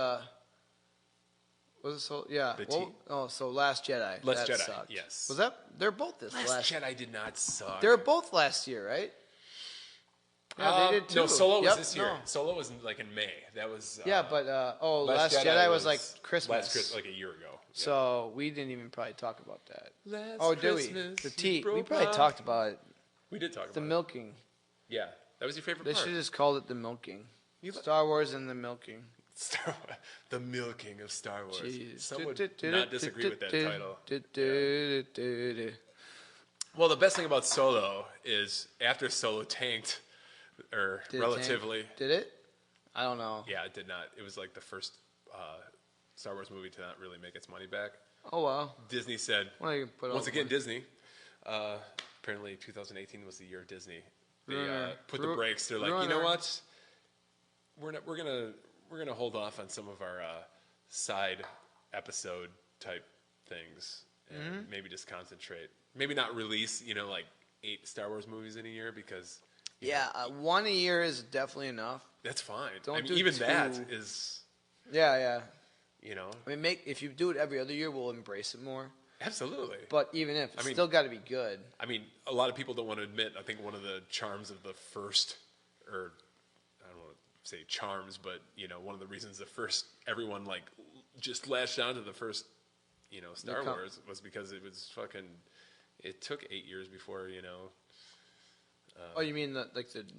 was it so? Yeah. So Last Jedi. Last Jedi, sucked. yes. Was that? They're both this Last Jedi did not suck. They were both last year, right? Yeah, they did too. No, Solo was this year. No. Solo was like in May. That was. Yeah, but Last Jedi was like Christmas. Like a year ago. Yeah. So we didn't even probably talk about that. Did we? The teat. We probably talked about it. We did talk about the milking. Yeah, that was your favorite part. They should have just called it the milking. Star Wars and the milking. The milking of Star Wars. Jeez. Some would not disagree with that title. Yeah. Well, the best thing about Solo is after Solo tanked, or relatively. Did it? I don't know. Yeah, it did not. It was like the first Star Wars movie to not really make its money back. Oh, wow. Disney said, once again, Disney, apparently 2018 was the year of Disney. They put the brakes. They're like, you know what? We're gonna hold off on some of our side episode type things and maybe just concentrate. Maybe not release, like 8 Star Wars movies in a year because. One a year is definitely enough. That's fine. Even that is. Yeah. I mean, if you do it every other year, we'll embrace it more. Absolutely. But even if, it's still got to be good. I mean, a lot of people don't want to admit, I think one of the charms of the first, or I don't want to say charms, but, one of the reasons everyone, like, just latched on to the first, Star Wars was because it was it took 8 years before, Oh, you mean the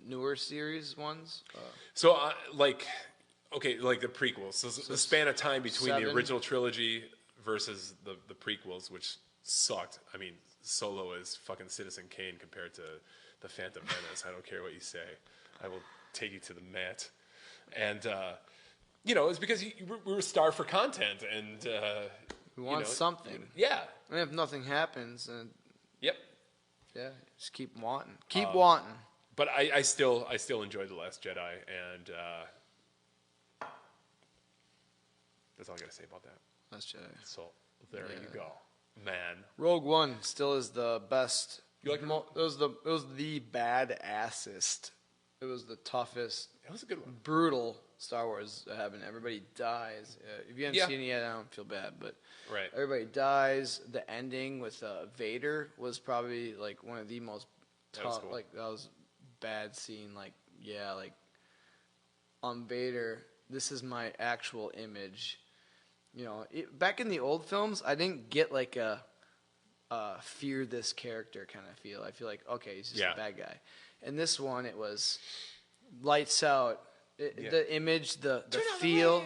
newer series ones? So, like the prequels. So the span of time between the original trilogy versus the prequels, which sucked. I mean, Solo is fucking Citizen Kane compared to the Phantom Menace. I don't care what you say. I will take you to the mat. And, it's because we were starved for content. And we want something. Yeah. I mean, if nothing happens, then... Yep. Yeah, just keep wanting. Keep wanting. But I still enjoyed The Last Jedi, and that's all I got to say about that. Last Jedi. So there you go, man. Rogue One still is the best. You like it was the badassest. It was the toughest. It was a good one. Brutal Star Wars happened. Everybody dies. If you haven't seen it yet, I don't feel bad, but everybody dies. The ending with Vader was probably like one of the most tough. Cool. Like that was a bad scene. Like on Vader, this is my actual image. Back in the old films, I didn't get like a fear this character kind of feel. I feel like, okay, he's just a bad guy. And this one, it was lights out. The image, the feel.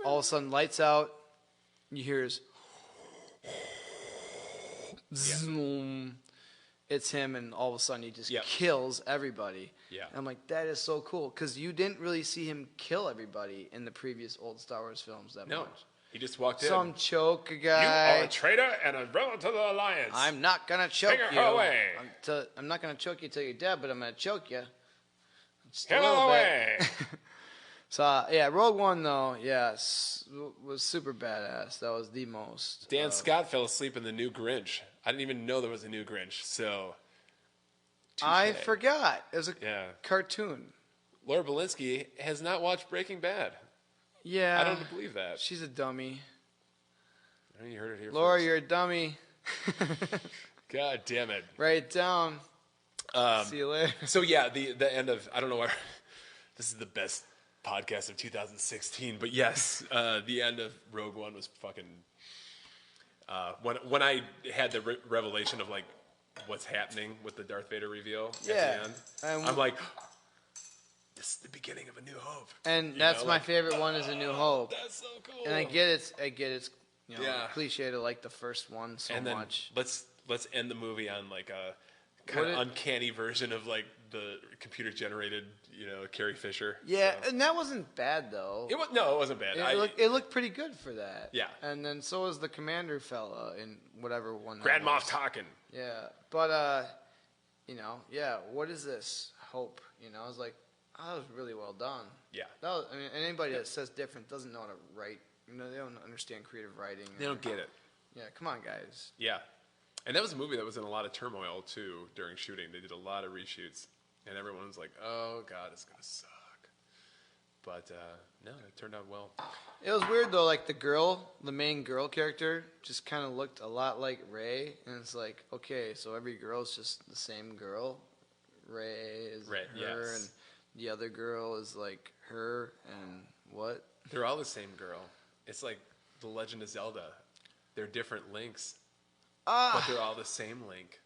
All of a sudden, lights out. You hear his zoom. It's him, and all of a sudden, he just kills everybody. Yeah. And I'm like, that is so cool, because you didn't really see him kill everybody in the previous old Star Wars films that much. He just walked in. Some choke guy. You are a traitor and a rebel to the Alliance. I'm not going to choke you. Her away. I'm not going to choke you till you're dead, but I'm going to choke you. Just a little away. bit. So, Rogue One, though, was super badass. That was the most. Dan Scott fell asleep in the new Grinch. I didn't even know there was a new Grinch, so... Touché. I forgot. It was a cartoon. Laura Belinsky has not watched Breaking Bad. Yeah. I don't believe that. She's a dummy. I mean, you heard it here Laura, first. you're a dummy. God damn it. Write it down. See you later. So, the end of... I don't know why... This is the best podcast of 2016, but yes, the end of Rogue One was fucking... When I had the revelation of, like, what's happening with the Darth Vader reveal at the end, I'm like... This is the beginning of A New Hope. And that's my favorite one is A New Hope. That's so cool. And I get it's cliche to like the first one so and then much. Let's end the movie on like a kind of uncanny version of like the computer generated, Carrie Fisher. Yeah, so. And that wasn't bad though. It wasn't bad. It looked pretty good for that. Yeah. And then so was the commander fella in whatever one. Grand Moff Tarkin. Yeah, but what is this hope? I was like. That was really well done. Yeah. Anybody that says different doesn't know how to write. They don't understand creative writing. They don't get it. Yeah, come on, guys. Yeah. And that was a movie that was in a lot of turmoil, too, during shooting. They did a lot of reshoots. And everyone was like, oh, God, it's going to suck. But, no, it turned out well. It was weird, though. Like, the main girl character just kind of looked a lot like Rey. And it's like, okay, so every girl's just the same girl. Rey is her, yes. And... the other girl is like her, and what? They're all the same girl. It's like The Legend of Zelda. They're different links, but they're all the same link.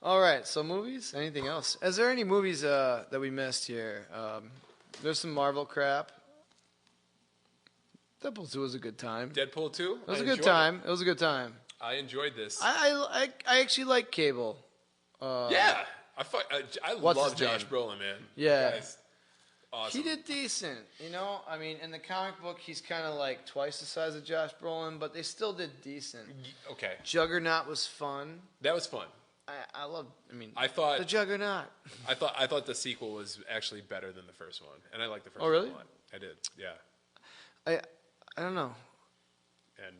All right, so movies? Anything else? Is there any movies that we missed here? There's some Marvel crap. Deadpool 2 was a good time. Deadpool 2? It was a good time. It was a good time. I enjoyed this. I actually like Cable. I love Josh Brolin, man. Yeah. Guy's awesome. He did decent. In the comic book, he's kind of like twice the size of Josh Brolin, but they still did decent. Okay. Juggernaut was fun. That was fun. I thought the Juggernaut. I thought the sequel was actually better than the first one, and I liked the first one really? a lot. I did. Yeah. I don't know. And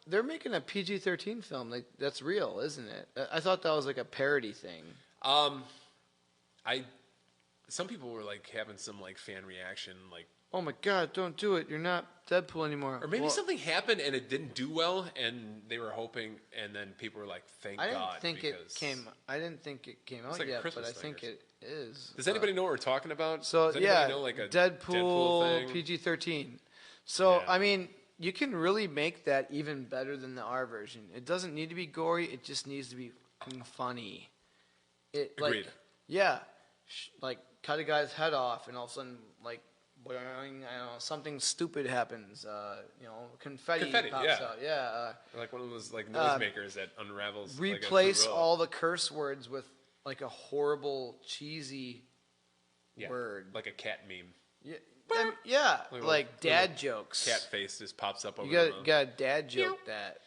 they're making a PG-13 film. Like that's real, isn't it? I thought that was like a parody thing. Some people were like having some like fan reaction, like oh my God, don't do it. You're not Deadpool anymore. Or maybe something happened and it didn't do well, and they were hoping, and then people were like, "Thank God." I didn't think it came out like a yet, but Christmas I thing think or it is. Does anybody know what we're talking about? So Does anybody yeah, know like a Deadpool thing? PG-13. So Yeah. I mean, you can really make that even better than the R version. It doesn't need to be gory. It just needs to be fucking funny. Agreed. Yeah, like cut a guy's head off, and all of a sudden, like, I don't know, something stupid happens. Confetti pops out. Yeah. Like one of those like noisemakers that unravels. Replace all the curse words with like a horrible, cheesy word, like a cat meme. Yeah, like dad jokes. Cat face just pops up over you got a dad joke that.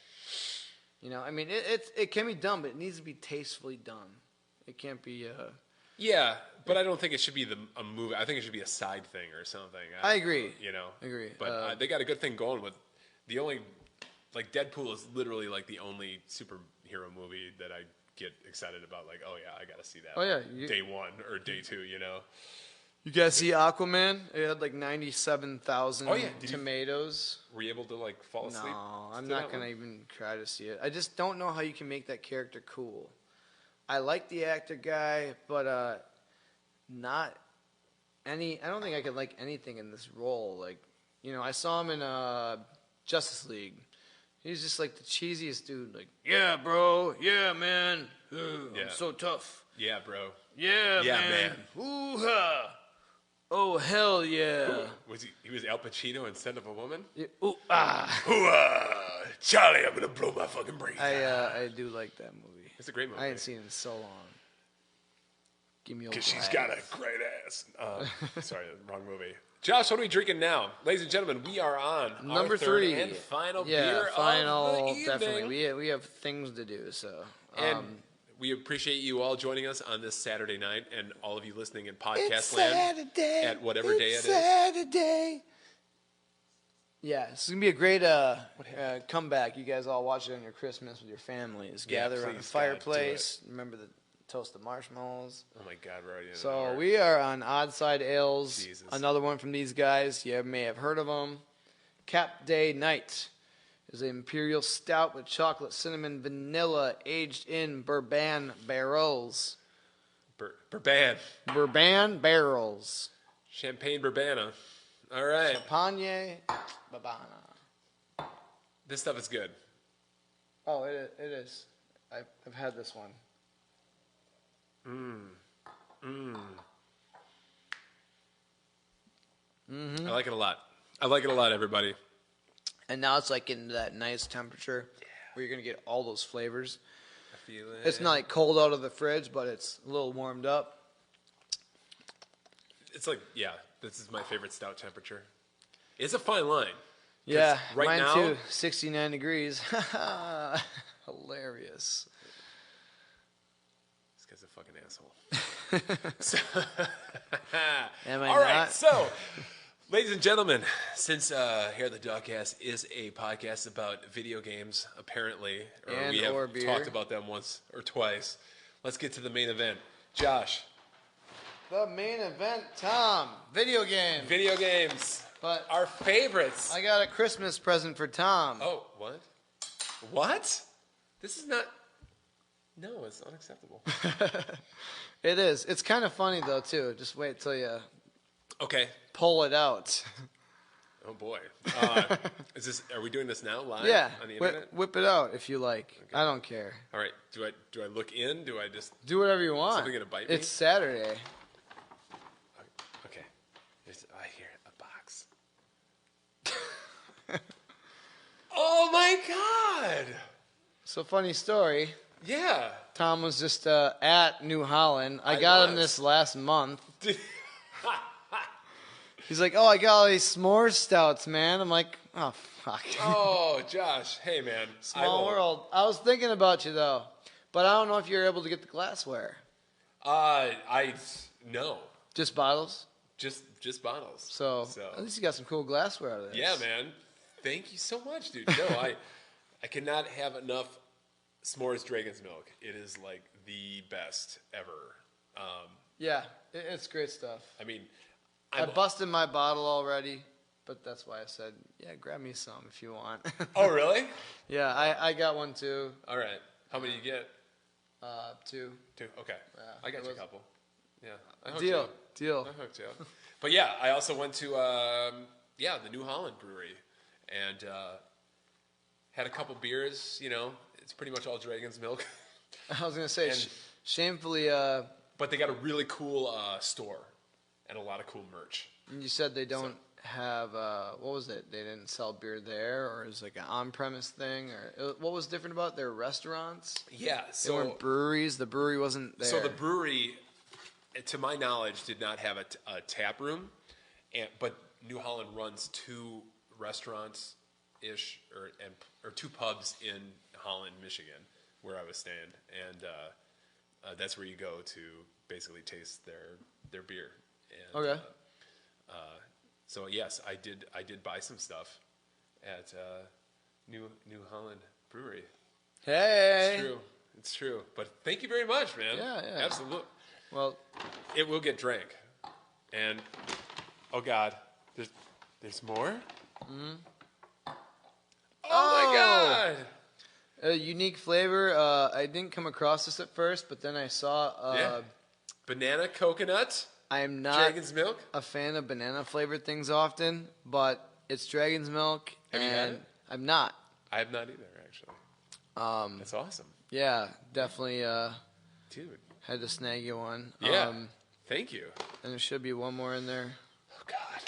I mean, it can be done, but it needs to be tastefully done. It can't be. Yeah, but I don't think it should be a movie. I think it should be a side thing or something. I agree. Agree. But they got a good thing going with the only, like Deadpool is literally like the only superhero movie that I get excited about. Like, oh yeah, I got to see that. Oh yeah, day one or day two. You guys see Aquaman? It had like 97,000 tomatoes. Were you able to like fall asleep? No, I'm not gonna even try to see it. I just don't know how you can make that character cool. I like the actor guy, but not any. I don't think I could like anything in this role. Like, I saw him in Justice League. He's just like the cheesiest dude. Like, yeah, bro. Yeah, man. I'm so tough. Yeah, bro. Yeah, man. Ooh-ha. Oh, hell yeah. Ooh, he was Al Pacino instead of a woman? Yeah. Ooh-ah. Ooh-ah. Charlie, I'm going to blow my fucking brains out. I do like that movie. It's a great movie. I ain't seen it in so long. Give me a because she's got a great ass. Sorry, wrong movie. Josh, what are we drinking now? Ladies and gentlemen, we are on number our third 3 and final beer of the evening. Definitely. We have things to do, so. And we appreciate you all joining us on this Saturday night, and all of you listening in podcast land at whatever day it is. Saturday. Yeah, it's going to be a great comeback. You guys all watch it on your Christmas with your families. Gather around the fireplace. Remember to toast the marshmallows. Oh, my God, we're already in So an hour. we are on Odd Side Ales. Jesus. Another one from these guys. You may have heard of them. Cap Day Night is an imperial stout with chocolate, cinnamon, vanilla, aged in bourbon barrels. Bourbon barrels. Champagne Bourbana. All right. Champagne Babana. This stuff is good. Oh, it is. I've had this one. I like it a lot. Everybody. And now it's like in that nice temperature where you're going to get all those flavors. I feel it. It's not like cold out of the fridge, but it's a little warmed up. It's like, this is my favorite stout temperature. It's a fine line. Yeah, right mine now, too. 69 degrees. Hilarious. This guy's a fucking asshole. Am I all not? right, so, ladies and gentlemen, since here at the Dogcast is a podcast about video games, apparently, or we have beer. talked about them once or twice, let's get to the main event. Josh. The main event, Tom. Video games. Video games. But our favorites. I got a Christmas present for Tom. Oh, what? What? This is not... No, it's unacceptable. It is. It's kind of funny, though, too. Just wait till you pull it out. Oh, boy. Are we doing this now, live on the internet? Whip it out if you like. Okay. I don't care. All right. Do I look in? Do I just... Do whatever you want. Is something going to bite me? It's Saturday. Okay. I hear a box. Oh, my God. So, funny story. Yeah. Tom was just at New Holland. I got him this last month. He's like, I got all these s'more stouts, man. I'm like, oh, fuck. Oh, Josh. Hey, man. Small world. I was thinking about you, though. But I don't know if you're able to get the glassware. No. Just bottles? Just bottles. So at least you got some cool glassware out of this. Yeah, man. Thank you so much, dude. No, I cannot have enough s'mores Dragon's Milk. It is like the best ever. Yeah, it's great stuff. I mean, I busted my bottle already, but that's why I said, yeah, grab me some if you want. Oh, really? Yeah, I got one too. All right. How many did you get? 2. 2. Okay. Yeah, I got you a couple. Yeah. I hooked Deal. I hooked you up. But yeah, I also went to the New Holland Brewery and had a couple beers. You know, it's pretty much all Dragon's Milk. I was gonna say, shamefully. But they got a really cool store and a lot of cool merch. You said they don't have what was it? They didn't sell beer there, or is it like an on-premise thing, or what was different about their restaurants? Yeah, they weren't breweries. The brewery wasn't there. So the brewery, to my knowledge, did not have a tap room, but New Holland runs 2 restaurants ish or 2 pubs in Holland, Michigan, where I was staying, and that's where you go to basically taste their beer. And, okay. So yes, I did buy some stuff at New Holland Brewery. Hey, It's true. But thank you very much, man. Yeah. Absolutely. Well, it will get drank, and oh god, there's more. Mm-hmm. Oh my god! A unique flavor. I didn't come across this at first, but then I saw banana coconut. I am not Dragon's Milk. a fan of banana flavored things often, but it's Dragon's Milk. Have you had it? I'm not. I have not either, actually. That's awesome. Yeah, definitely. Dude, had to snag you one. Yeah. Thank you. And there should be one more in there. Oh god.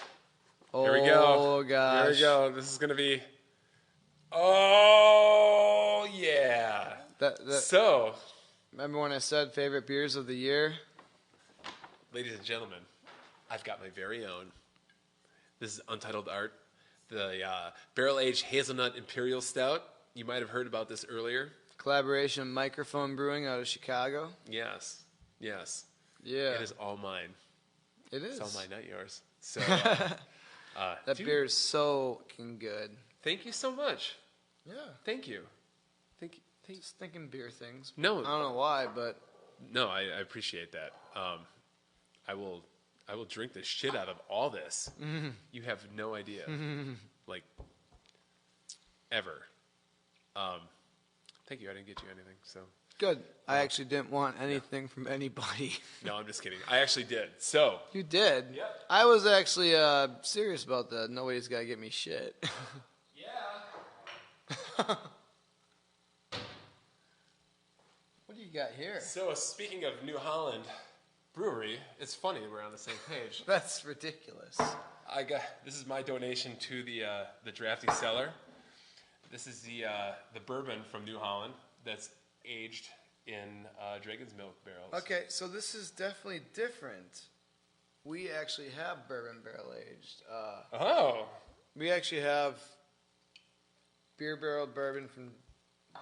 Oh, here we go. Oh gosh. Here we go. This is gonna be. Oh yeah. So. Remember when I said favorite beers of the year? Ladies and gentlemen, I've got my very own. This is Untitled Art, the barrel-aged hazelnut imperial stout. You might have heard about this earlier. Collaboration Microphone Brewing out of Chicago. Yes. Yeah. It is all mine. It is. It's all mine, not yours. So that beer is so fucking good. Thank you so much. Yeah. Thank you. Just thinking beer things. No. I don't know why, but no, I appreciate that. I will drink the shit out of all this. Mm-hmm. You have no idea. Like, ever. Thank you. I didn't get you anything, so. Good. I actually didn't want anything from anybody. No, I'm just kidding. I actually did. So. You did? Yep. I was actually serious about that. Nobody's got to get me shit. Yeah. What do you got here? So, speaking of New Holland Brewery, it's funny we're on the same page. That's ridiculous. This is my donation to the Drafty Cellar. This is the bourbon from New Holland that's aged in Dragon's Milk barrels. Okay, so this is definitely different. We actually have bourbon barrel aged. We actually have beer barrel bourbon from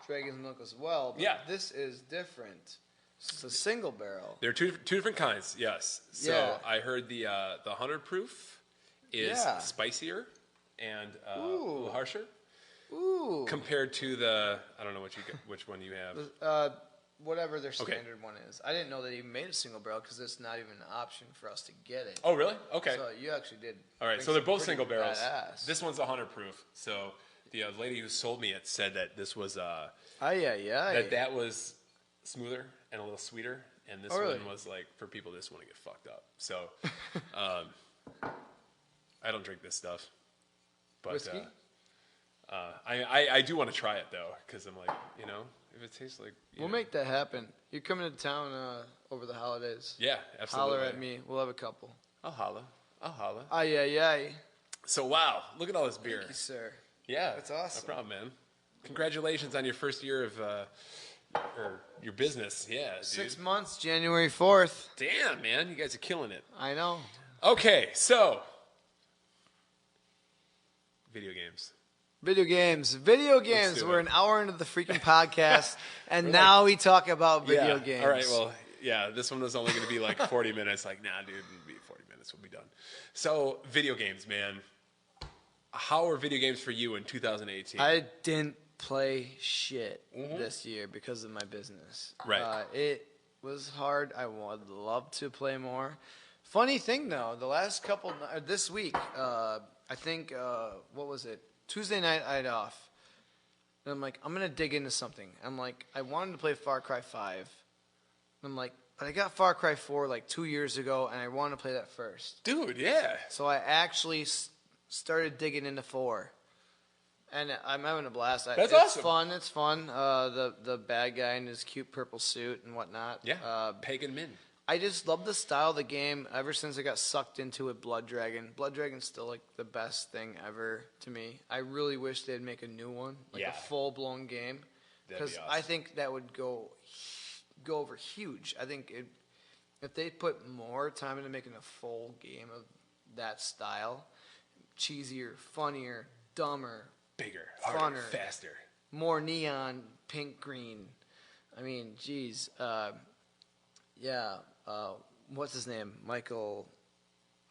Dragon's Milk as well. But this is different. It's a single barrel. There are two different kinds, yes. So I heard the 100 proof is spicier and a little harsher. Ooh. Compared to the, I don't know which one you have. Whatever their standard one is. I didn't know they even made a single barrel because it's not even an option for us to get it. Oh, really? Okay. So you actually did. All right, so they're both single barrels. Badass. This one's 100 proof. So the lady who sold me it said that this was that was smoother and a little sweeter, and this one was like for people that just want to get fucked up. So I don't drink this stuff. But whiskey? I do want to try it though, because I'm like, if it tastes like. We'll make that happen. You're coming to town over the holidays. Yeah, absolutely. Holler at me. We'll have a couple. I'll holla. Aye. So wow, look at all this beer. Thank you, sir. Yeah, that's awesome. No problem, man. Congratulations on your first year of or your business. Yeah, dude. 6 months, January 4th. Damn, man, you guys are killing it. I know. Okay, so video games. Video games. We're an hour into the freaking podcast, and now we talk about video games. All right, well, this one was only going to be like 40 minutes. Like, nah, dude, it'll be 40 minutes. We'll be done. So, video games, man. How are video games for you in 2018? I didn't play shit this year because of my business. Right. It was hard. I would love to play more. Funny thing though, the last couple this week, I think what was it? Tuesday night I had off, and I'm like, I'm gonna dig into something. I'm like, I wanted to play Far Cry 5. I'm like, but I got Far Cry 4 like 2 years ago, and I wanted to play that first. Dude, yeah. So I actually started digging into 4. And I'm having a blast. That's awesome. Fun. It's fun. The bad guy in his cute purple suit and whatnot. Yeah. Pagan Min. I just love the style of the game ever since I got sucked into it. Blood Dragon. Blood Dragon's still like the best thing ever to me. I really wish they'd make a new one, like a full blown game, because awesome. I think that would go over huge. I think if they put more time into making a full game of that style, cheesier, funnier, dumber, bigger, harder, faster, more neon, pink, green. I mean, geez, yeah. What's his name? Michael,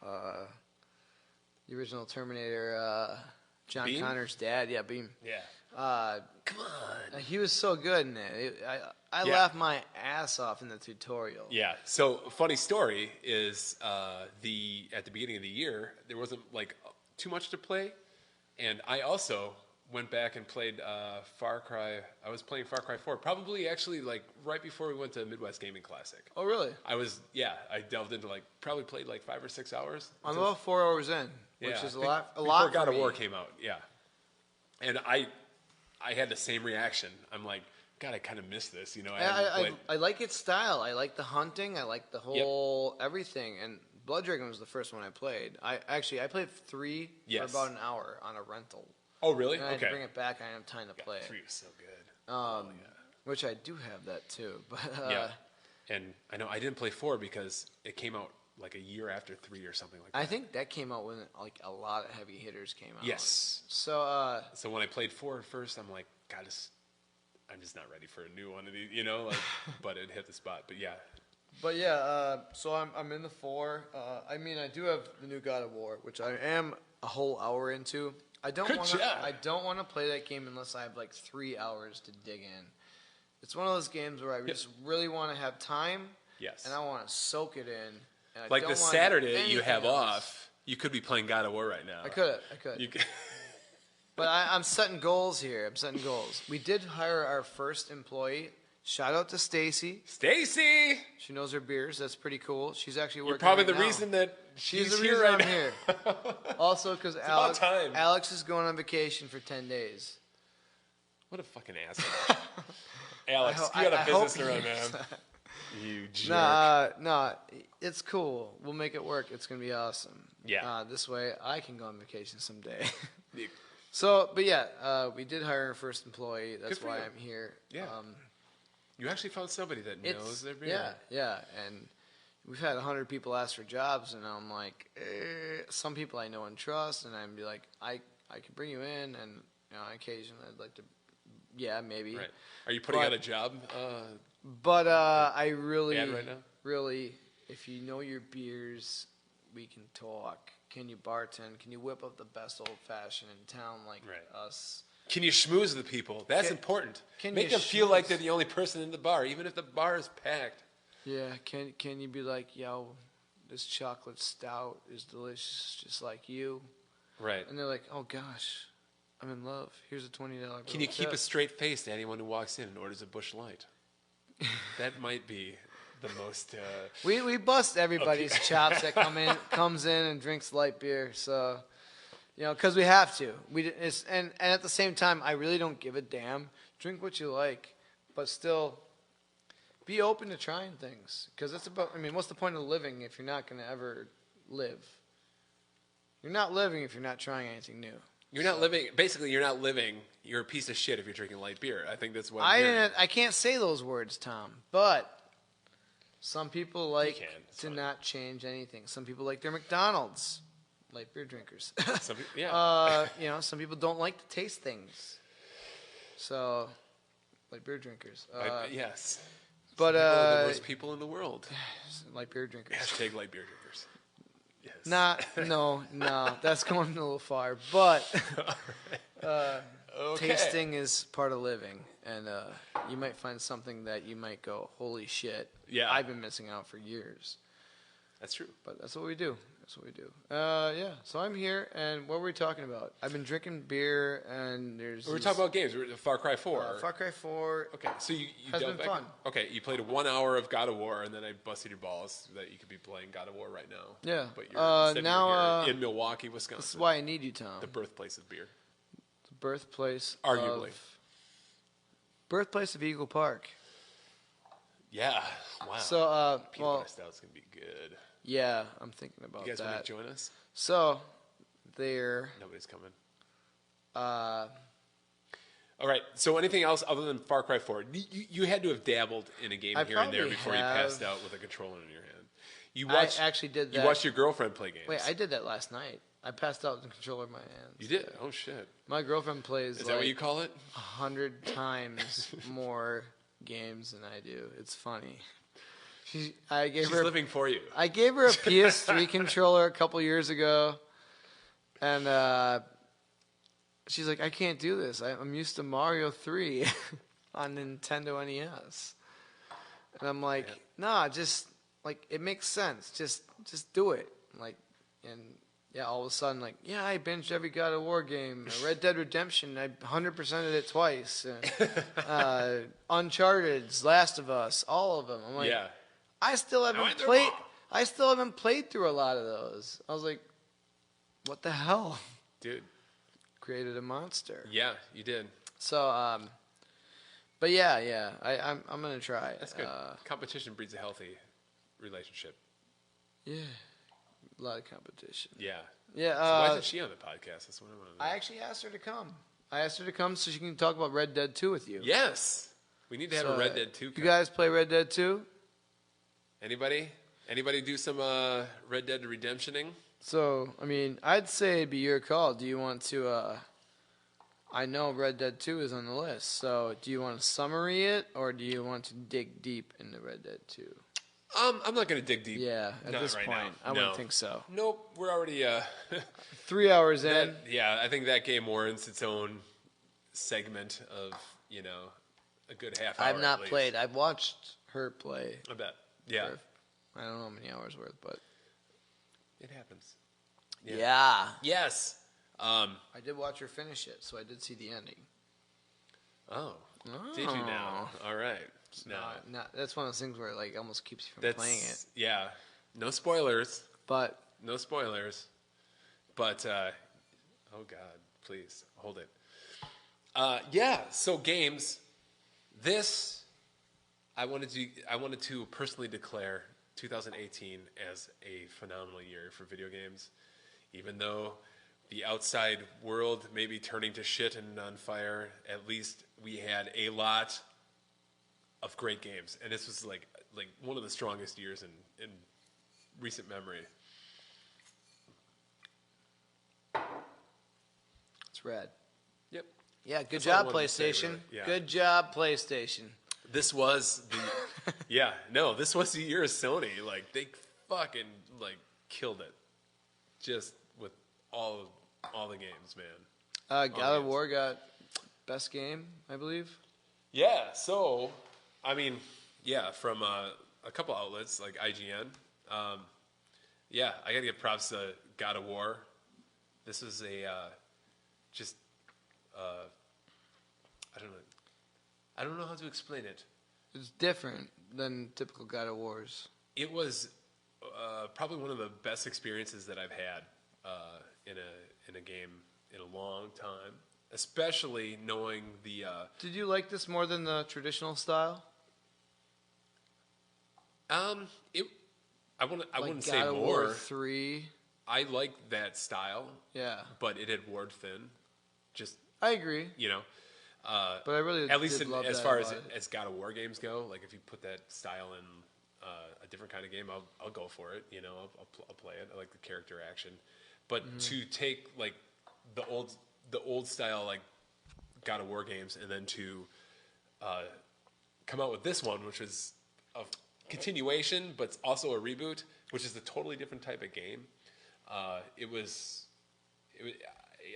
the original Terminator, John Beam? Connor's dad. Yeah, Beam. Yeah. Come on. He was so good in it. I laughed my ass off in the tutorial. Yeah. So funny story is at the beginning of the year there wasn't like too much to play, and I also went back and played Far Cry. I was playing Far Cry 4, probably actually like right before we went to Midwest Gaming Classic. Oh, really? I delved into probably played like 5 or 6 hours. I'm about 4 hours in, which is a lot. Before God of War came out, yeah. And I had the same reaction. I'm like, God, I kind of miss this, you know. I like its style. I like the hunting. I like the whole everything. And Blood Dragon was the first one I played. I played 3 for about an hour on a rental. Oh, really? And I had to bring it back. I didn't have time to play it. 3 was so good. Which I do have that too. But yeah. And I know I didn't play 4 because it came out like a year after 3 or something like that. I think that came out when like a lot of heavy hitters came out. Yes. So so when I played 4 first, I'm like, God, I'm just not ready for a new one of these, you know. Like, but it hit the spot. But yeah. But yeah, so I'm in the 4. I mean, I do have the new God of War, which I am a whole hour into. I don't want to play that game unless I have like 3 hours to dig in. It's one of those games where I just really want to have time. Yes. And I want to soak it in. And like the Saturday you have off, you could be playing God of War right now. I could. You could. But I'm setting goals here. We did hire our first employee. Shout out to Stacy. Stacy! She knows her beers. That's pretty cool. She's actually working. You're probably right the now. reason that she's the here reason right I'm here. Also, because Alex is going on vacation for 10 days. What a fucking asshole. Alex, you got a business to run, man. You jerk. Nah, it's cool. We'll make it work. It's going to be awesome. Yeah. This way, I can go on vacation someday. So, but yeah, we did hire our first employee. That's why I'm here. Yeah. You actually found somebody that knows their beer. Yeah. And we've had 100 people ask for jobs, and I'm like, some people I know and trust, and I'm be like, I can bring you in, and on occasion I'd like to, maybe. Right. Are you putting out a job? I really, right now? really, if you know your beers, we can talk. Can you bartend? Can you whip up the best old fashioned in town like us? Can you schmooze the people? That's important. Make them feel like they're the only person in the bar, even if the bar is packed. Yeah. Can you be like, yo, this chocolate stout is delicious, just like you? Right. And they're like, oh gosh, I'm in love. Here's a $20 bill. Can you keep a straight face to anyone who walks in and orders a Busch Light? That might be the most. We bust everybody's chops that comes in and drinks light beer. So. Because we have to. And at the same time, I really don't give a damn. Drink what you like, but still be open to trying things. Because it's about, what's the point of living if you're not going to ever live? You're not living if you're not trying anything new. You're not living. Basically, you're not living. You're a piece of shit if you're drinking light beer. I think that's what I can't say those words, Tom, but some people like to not change anything. Some people like their McDonald's. Light beer drinkers. Some people don't like to taste things. So, light beer drinkers. Yes. But people are the worst people in the world. Light beer drinkers. Hashtag light beer drinkers. Yes. No, that's going a little far. But Okay. Tasting is part of living, and you might find something that you might go, holy shit. Yeah. I've been missing out for years. That's true. But that's what we do. Yeah. So I'm here, and what were we talking about? I've been drinking beer, and We're talking about games. Far Cry 4. Far Cry 4. Okay, so you has dove been back fun. Okay, you played 1 hour of God of War, and then I busted your balls that you could be playing God of War right now. Yeah. But you're now here in Milwaukee, Wisconsin. This is why I need you, Tom. The birthplace of beer. The birthplace Arguably. Birthplace of Eagle Park. Yeah. Wow. So, Peanut butter stout's going to be good. Yeah, I'm thinking about that. You guys want to join us? So, there. Nobody's coming. All right. So, anything else other than Far Cry 4? You had to have dabbled in a game here and there before you passed out with a controller in your hand. I actually did that. You watched your girlfriend play games. Wait, I did that last night. I passed out with the controller in my hands. You did? Oh, shit. My girlfriend plays. Is that what you call it? 100 times more games than I do. It's funny. She's living for you. I gave her a PS3 controller a couple years ago, and she's like, "I can't do this. I'm used to Mario 3 on Nintendo NES." And I'm like, "Nah, just like it makes sense. Just do it." Like, and yeah, all of a sudden, like, yeah, I binged every God of War game. Red Dead Redemption, I 100%ed it twice. Uncharted, Last of Us, all of them. I'm like, I still haven't played. I still haven't played through a lot of those. I was like, what the hell, dude? Created a monster. Yeah, you did. So, but yeah, I'm gonna try. That's good. Competition breeds a healthy relationship. Yeah. A lot of competition. Yeah. Yeah. So why isn't she on the podcast? That's what I want to know. I actually asked her to come. So she can talk about Red Dead 2 with you. Yes. We need to have a Red Dead 2. You guys play Red Dead 2? Anybody? Anybody do some Red Dead Redemptioning? So, I mean, I'd say it'd be your call. Do you want to, I know Red Dead 2 is on the list, so do you want to summary it, or do you want to dig deep into Red Dead 2? I'm not going to dig deep. Yeah, at this right point, now. I wouldn't think so. Nope, we're already 3 hours in. Yeah, I think that game warrants its own segment of, a good half hour. I've not played. I've watched her play. I bet. Yeah. I don't know how many hours worth, but it happens. Yeah. Yes. I did watch her finish it, so I did see the ending. Oh. Did you now? All right. No. That's one of those things where it like almost keeps you from playing it. Yeah. No spoilers. But no spoilers. But oh God, please hold it. Yeah. So games. This I wanted to personally declare 2018 as a phenomenal year for video games, even though the outside world may be turning to shit and on fire. At least we had a lot of great games, and this was like one of the strongest years in recent memory. It's rad. Yep. Yeah, good job, PlayStation. Really. Yeah. Good job, PlayStation. This was the this was the year of Sony. Like they fucking killed it, just with all the games, man. God of War got best game, I believe. Yeah. So, I mean, from a couple outlets like IGN. I got to give props to God of War. This was I don't know how to explain it. It's different than typical God of Wars. It was probably one of the best experiences that I've had in a game in a long time, especially knowing the. Did you like this more than the traditional style? I wouldn't say God of more. War 3. I liked that style. Yeah. But it had wore thin. I agree. But I really at least love as that far a lot. as God of War games go, like if you put that style in a different kind of game, I'll go for it. I'll play it. I like the character action, but to take like the old style like God of War games and then to come out with this one, which is a continuation, but also a reboot, which is a totally different type of game.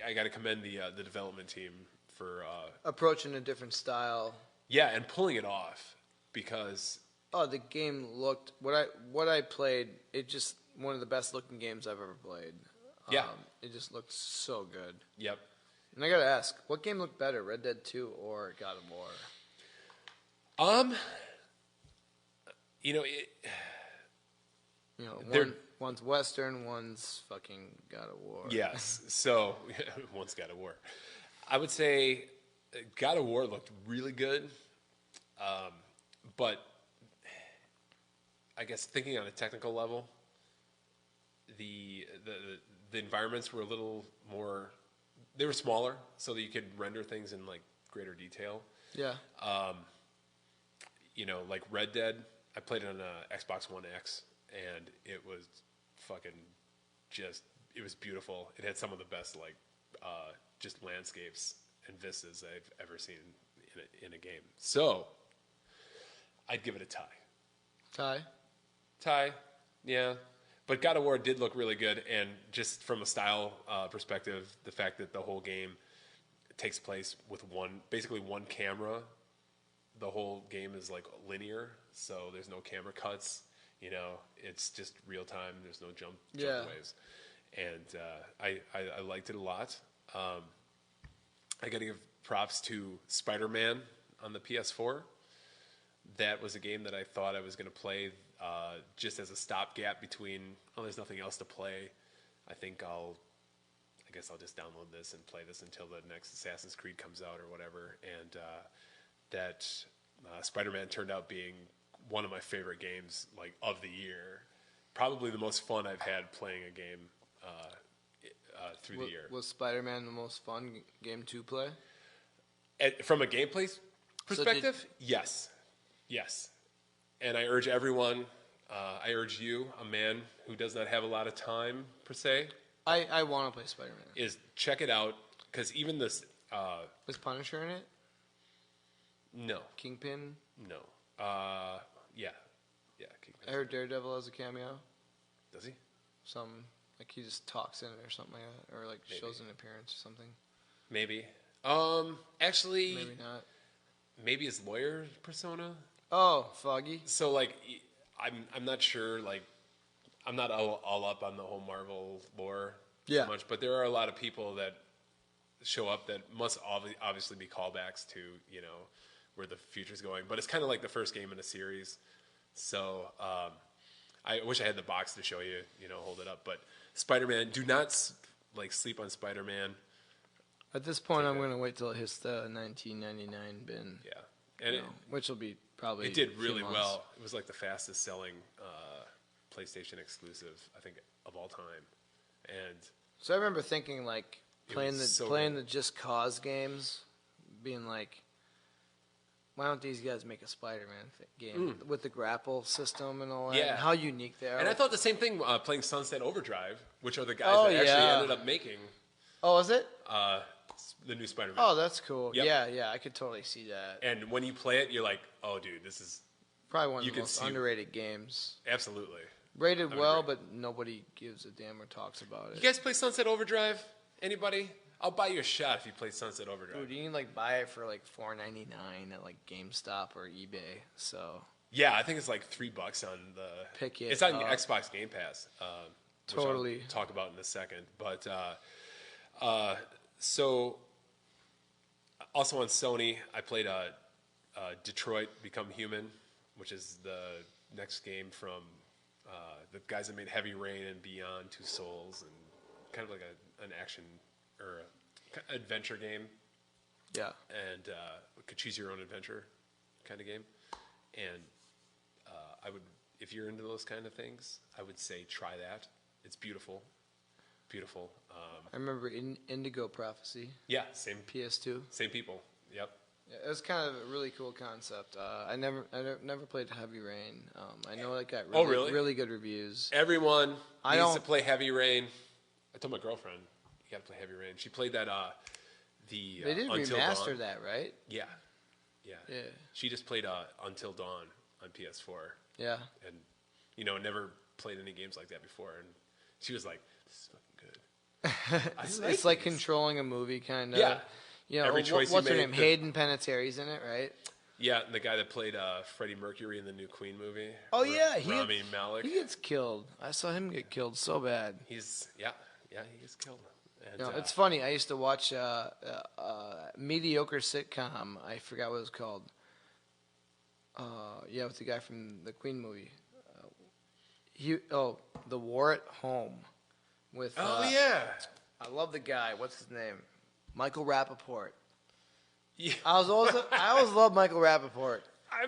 I got to commend the development team for approaching a different style. Yeah, and pulling it off, because Oh, the game looked what I played. It just one of the best looking games I've ever played. Yeah. It just looked so good. Yep. And I gotta ask, what game looked better, Red Dead 2 or God of War? You know, it, You know, They're- one's Western, one's fucking God of War. yes. So one's God of War. I would say God of War looked really good, but I guess thinking on a technical level, the environments were a little more. They were smaller, so that you could render things in like greater detail. Yeah. You know, like Red Dead. I played it on Xbox One X, and it was fucking just. It was beautiful. It had some of the best like just landscapes and vistas I've ever seen in a game. So I'd give it a tie, yeah. But God of War did look really good, and just from a style perspective, the fact that the whole game takes place with basically one camera. The whole game is like linear, so there's no camera cuts. You know, it's just real time. There's no jump waves, and I liked it a lot. I got to give props to Spider-Man on the PS4. That was a game that I thought I was going to play just as a stopgap between, there's nothing else to play. I guess I'll just download this and play this until the next Assassin's Creed comes out or whatever. And that Spider-Man turned out being one of my favorite games like of the year. Probably the most fun I've had playing a game through the year. Was Spider-Man the most fun game to play? From a gameplay perspective, yes. And I urge everyone, I urge you, a man who does not have a lot of time, per se. I want to play Spider-Man. Is check it out, because even this... Was Punisher in it? No. Kingpin? No. Yeah, Kingpin. I heard Daredevil has a cameo. Does he? Like he just talks in it or something like that. Or like Maybe. shows an appearance or something. Maybe. Actually... Maybe not. Maybe his lawyer persona. Oh, Foggy. So like, I'm not sure. Like, I'm not all up on the whole Marvel lore so much, but there are a lot of people that show up that must obviously be callbacks to where the future's going. But it's kind of like the first game in a series. So I wish I had the box to show you. Hold it up. But Spider-Man, do not sleep on Spider-Man. At this point, I'm going to wait till it hits the 1999 bin. Yeah, and which will be probably. It did really well. It was like the fastest selling PlayStation exclusive, I think, of all time. And so I remember thinking like playing good. the Just Cause games, being like, why don't these guys make a Spider-Man game with the grapple system and all that? Yeah. And how unique they are. And I thought the same thing playing Sunset Overdrive, which are the guys that actually ended up making. Oh, is it? The new Spider-Man. Oh, that's cool. Yep. Yeah, I could totally see that. And when you play it, you're like, oh, dude, this is... Probably one of the most underrated games. Absolutely. Rated well, but nobody gives a damn or talks about it. You guys play Sunset Overdrive? Anybody? I'll buy you a shot if you play Sunset Overdrive. Dude, you can buy it for $4.99 at GameStop or eBay. So yeah, I think it's like $3 on the... Pick it It's on up. Xbox Game Pass. Totally. Which I'll talk about in a second. But so also on Sony, I played Detroit Become Human, which is the next game from the guys that made Heavy Rain and Beyond Two Souls, and kind of like an action or adventure game. Yeah. And could choose your own adventure kind of game. And I would, if you're into those kind of things, I would say try that. It's beautiful. Beautiful. I remember Indigo Prophecy. Yeah, same PS2. Same people. Yep. Yeah, it was kind of a really cool concept. I never played Heavy Rain. I know it got really good reviews. Everyone needs to play Heavy Rain. I told my girlfriend, you got to play Heavy Rain. She played that. They did Until remaster Dawn. that, right? Yeah. She just played Until Dawn on PS4. Yeah. And never played any games like that before, and she was like, "This is fucking good." It's like controlling a movie, kind of. Yeah. You know, Every choice what's you her make, name? Hayden Panettiere's in it, right? Yeah, and the guy that played Freddie Mercury in the new Queen movie. Oh yeah, Rami Malek. He gets killed. I saw him get killed so bad. He gets killed. And, It's funny. I used to watch a mediocre sitcom. I forgot what it was called. With the guy from the Queen movie. The War at Home. With yeah. I love the guy. What's his name? Michael Rappaport. Yeah. I always loved Michael Rappaport.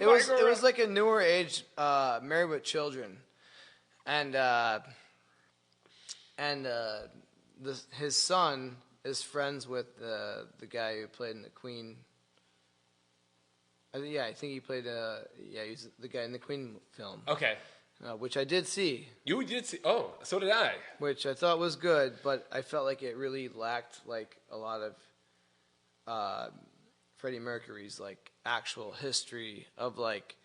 It was like a newer age, Married with Children, and his son is friends with the guy who played in the Queen. I think he played. He's the guy in the Queen film. Okay. Which I did see. You did see? Oh, so did I. Which I thought was good, but I felt like it really lacked like a lot of Freddie Mercury's like actual history of like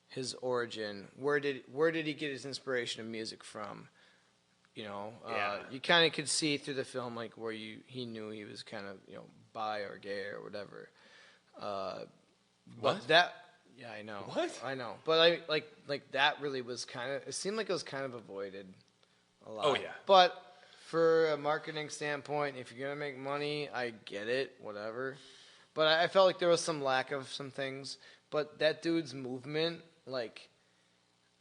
his origin. Where did he get his inspiration of music from? You kind of could see through the film like where he knew he was kind of bi or gay or whatever. What? Yeah, I know. What? I know. But like that really was it seemed like it was kind of avoided a lot. Oh, yeah. But for a marketing standpoint, if you're going to make money, I get it, whatever. But I felt like there was some lack of some things. But that dude's movement, like,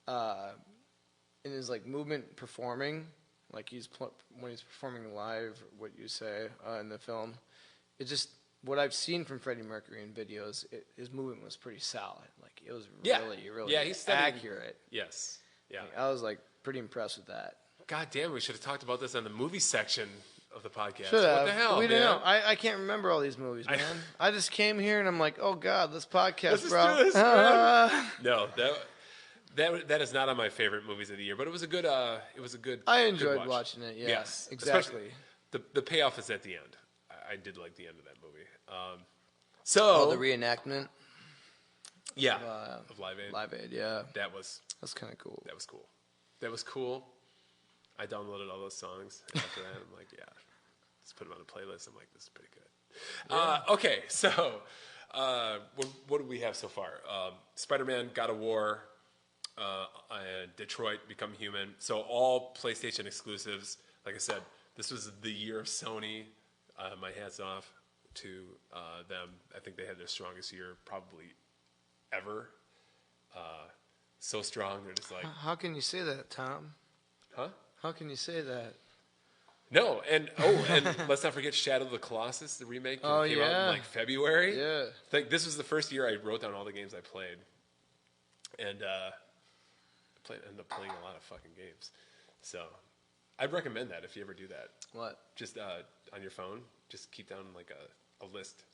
in his like movement performing, like when he's performing live, what you say in the film, it just, what I've seen from Freddie Mercury in videos, his movement was pretty solid. Like it was really he's accurate. Yes. Yeah. Like, I was like pretty impressed with that. God damn, we should have talked about this on the movie section of the podcast. Should have. What the hell, we man? didn't know. I can't remember all these movies, man. I just came here and I'm like, oh God, let's podcast, Let's just bro. do this, man. No, that is not on my favorite movies of the year, but it was a good. I enjoyed watching it. Yeah, yes, exactly. Especially the payoff is at the end. I did like the end of that movie. The reenactment. Yeah, of Live Aid. Live Aid, yeah. That's kind of cool. That was cool. I downloaded all those songs after that. I'm like, yeah, let's put them on a playlist. I'm like, this is pretty good. Yeah. Okay, so what do we have so far? Spider-Man, God of War, Detroit, Become Human. So all PlayStation exclusives. Like I said, this was the year of Sony. My hat's off to them. I think they had their strongest year probably ever. So strong, they're just like... How can you say that, Tom? Huh? How can you say that? No, and let's not forget Shadow of the Colossus, the remake came out in like February. Yeah. This was the first year I wrote down all the games I played. And ended up playing a lot of fucking games. So I'd recommend that if you ever do that. What? Just on your phone, just keep down like a list.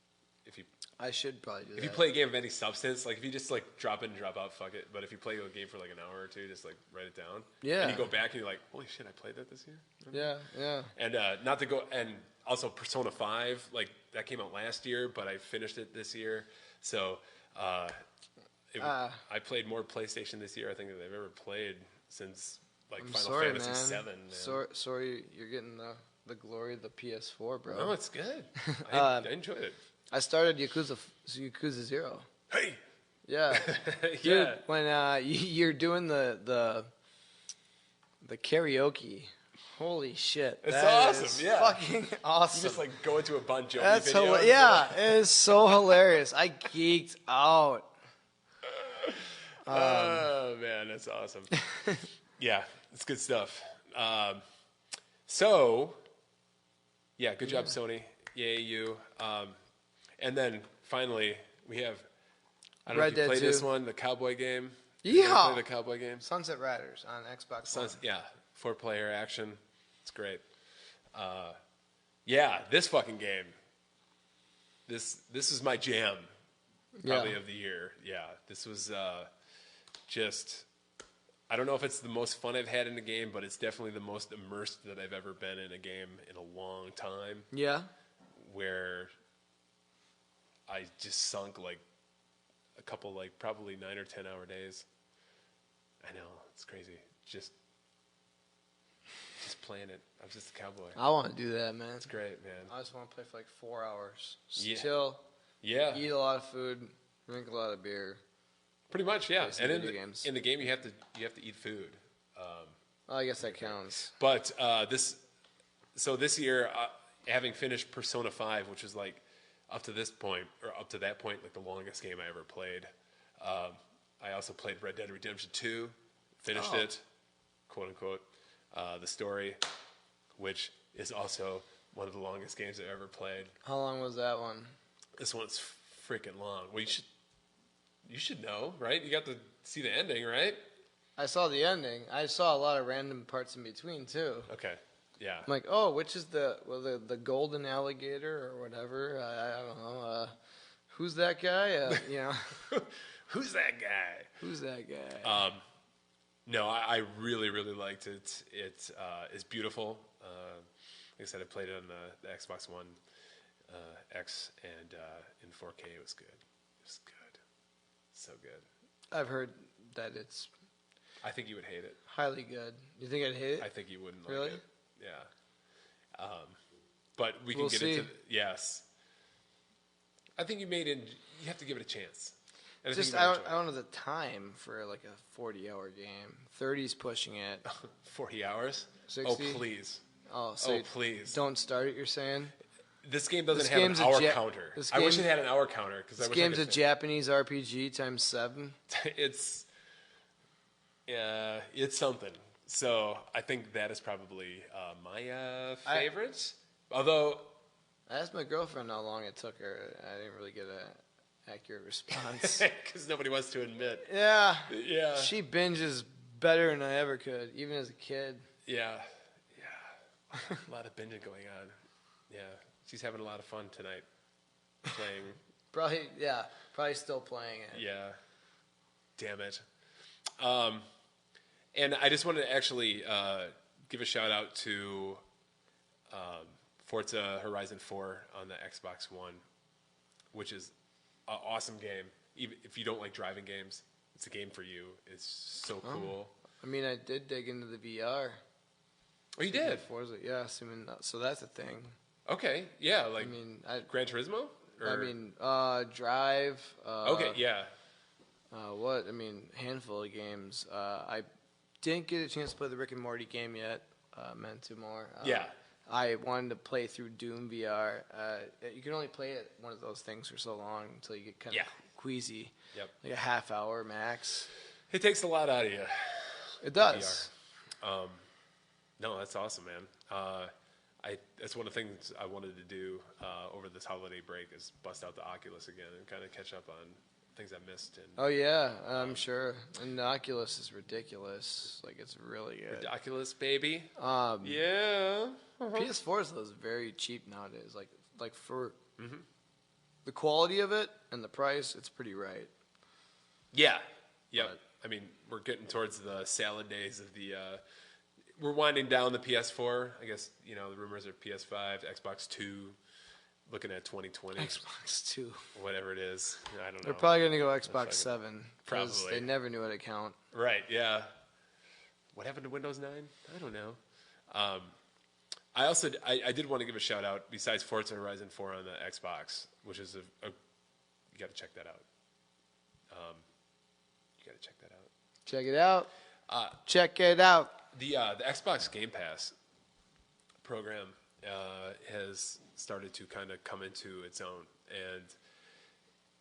I should probably do that. If you play a game of any substance, like if you just like drop in and drop out, fuck it. But if you play a game for like an hour or two, just like write it down. Yeah. And you go back and you're like, holy shit, I played that this year? Yeah. And not to go, and also Persona 5, like that came out last year, but I finished it this year. So I played more PlayStation this year, I think, than I've ever played since like Final Fantasy VII. Man. Sorry, you're getting the glory of the PS4, bro. No, it's good. I enjoyed it. I started Yakuza 0. Hey. Yeah. Yeah. Dude, when you're doing the karaoke, holy shit. It's that awesome, is yeah. Fucking awesome. You just like go into a Bon Jovi That's video. yeah, it is so hilarious. I geeked out. Oh man, that's awesome. Yeah, it's good stuff. So, yeah, good job, Sony. Yay, you. And then finally, we have. I don't know if you played this one, the cowboy game. Yeah. Play the cowboy game. Sunset Riders on Xbox One. Yeah, 4-player action. It's great. Yeah, this fucking game. This is my jam, probably of the year. Yeah, this was just. I don't know if it's the most fun I've had in a game, but it's definitely the most immersed that I've ever been in a game in a long time. Yeah. Where I just sunk like a couple, like probably 9 or 10 hour days. I know, it's crazy. Just playing it. I'm just a cowboy. I want to do that, man. It's great, man. I just want to play for like 4 hours. Just Yeah. chill. Yeah. Eat a lot of food. Drink a lot of beer. Pretty much, yeah. And games. in the game, you have to eat food. I guess that counts. But this year, having finished Persona 5, which was like up to that point, like the longest game I ever played. I also played Red Dead Redemption 2, finished it, quote unquote, the story, which is also one of the longest games I've ever played. How long was that one? This one's freaking long. Well, you should know, right? You got to see the ending, right? I saw the ending. I saw a lot of random parts in between too. Okay, yeah. I'm like, which is the golden alligator or whatever? I don't know. Who's that guy? You know, who's that guy? Who's that guy? No, I really, really liked it. It is beautiful. Like I said, I played it on the Xbox One X, and in 4K it was good. It was good. So good. I've heard that it's... I think you would hate it. Highly good. You think I'd hate it? I think you wouldn't really? like it. Yeah. But we'll get into... Yes. I think you have to give it a chance. And I don't know the time for like a 40-hour game. 30's pushing it. 40 hours? 60? Oh, please. Oh, please. Don't start it, you're saying? This game doesn't have an hour counter. I wish it had an hour counter. This game's a Japanese RPG times 7. It's something. So I think that is probably my favorite. Although I asked my girlfriend how long it took her. I didn't really get an accurate response. Because nobody wants to admit. Yeah. Yeah. She binges better than I ever could, even as a kid. Yeah. Yeah. A lot of binging going on. Yeah. She's having a lot of fun tonight playing. Probably still playing it. Yeah. Damn it. And I just wanted to actually give a shout out to Forza Horizon 4 on the Xbox One, which is an awesome game. Even if you don't like driving games, it's a game for you. It's so cool. I mean, I did dig into the VR. Oh, you did? Forza, yeah. So that's a thing. Okay, yeah. Like, Gran Turismo? Drive. Okay, yeah. Handful of games. I didn't get a chance to play the Rick and Morty game yet. Meant to more. Yeah. I wanted to play through Doom VR. You can only play it one of those things for so long until you get kind of queasy. Yep. Like a half hour max. It takes a lot out of you. It does. No, that's awesome, man. That's one of the things I wanted to do over this holiday break is bust out the Oculus again and kind of catch up on things I missed. And, oh yeah, I'm sure. And the Oculus is ridiculous. Like it's really good. Oculus, baby. Yeah. PS4 is very cheap nowadays. Like for the quality of it and the price, it's pretty right. Yeah. Yep. I mean, we're getting towards the salad days of the. We're winding down the PS4. I guess the rumors are PS5, Xbox 2. Looking at 2020. Xbox 2. Whatever it is. I don't know. They're probably going to go Xbox 7. Probably. They never knew how to count. Right, yeah. What happened to Windows 9? I don't know. I did want to give a shout out, besides Forza Horizon 4 on the Xbox, which is you got to check that out. You got to check that out. Check it out. Check it out. The Xbox Game Pass program has started to kind of come into its own and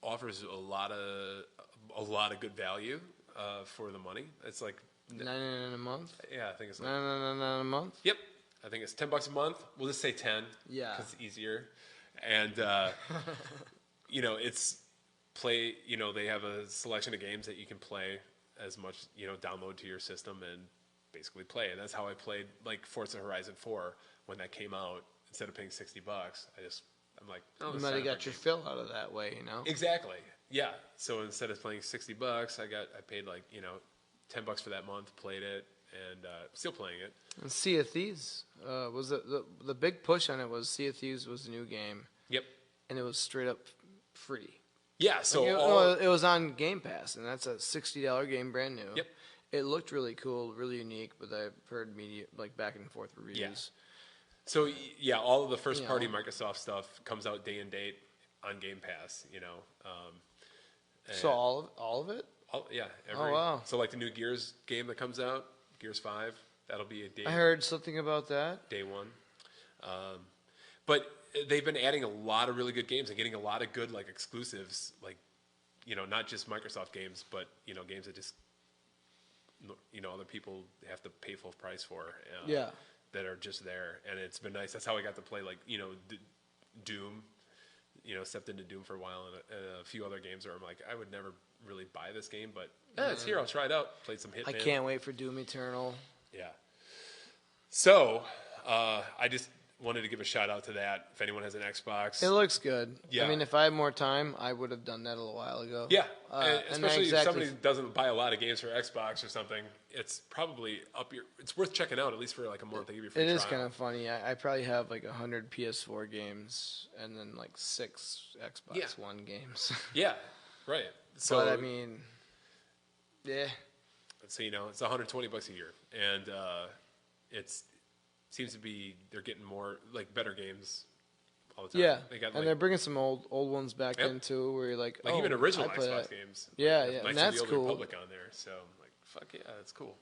offers a lot of good value for the money. It's like $9.99 a month. Yeah, I think it's like $9.99 a month. Yep, I think it's $10 a month. We'll just say 10. Yeah, because it's easier. And it's play. They have a selection of games that you can play as much. Download to your system and basically play. And that's how I played like Forza Horizon 4 when that came out. Instead of paying $60, I'm like, you might have got your fill out of that way, Exactly. Yeah. So instead of paying $60, I paid like $10 for that month. Played it and still playing it. And Sea of Thieves was the big push on it was Sea of Thieves was a new game. Yep. And it was straight up free. Yeah. So it was on Game Pass, and that's a $60 game, brand new. Yep. It looked really cool, really unique, but I've heard media back and forth reviews. Yeah. So yeah, all of the first-party Microsoft stuff comes out day and date on Game Pass. So all of it? Yeah. Oh, wow. So like the new Gears game that comes out, Gears 5, that'll be a day. I heard something about that. Day one. But they've been adding a lot of really good games and getting a lot of good like exclusives, like, not just Microsoft games, but, games that just, other people have to pay full price for. That are just there. And it's been nice. That's how I got to play, like, Doom. Stepped into Doom for a while and a few other games where I'm like, I would never really buy this game, but it's here. I'll try it out. Played some Hitman. I can't wait for Doom Eternal. Yeah. So, I just wanted to give a shout out to that. If anyone has an Xbox, it looks good. Yeah. I mean, if I had more time, I would have done that a little while ago. Yeah. Especially if somebody doesn't buy a lot of games for Xbox or something, it's probably it's worth checking out at least for like a month. They give you a free trial. It is kind of funny. I probably have like 100 PS4 games and then like 6 Xbox One games. Yeah. Right. So, but I mean, yeah. So it's $120 a year, and seems to be they're getting more like better games all the time. Yeah, they got, and they're bringing some old ones back in too, where you're like even original Xbox games. Yeah, like, and that's the Old cool. Republic on there, so I'm like, fuck yeah, that's cool.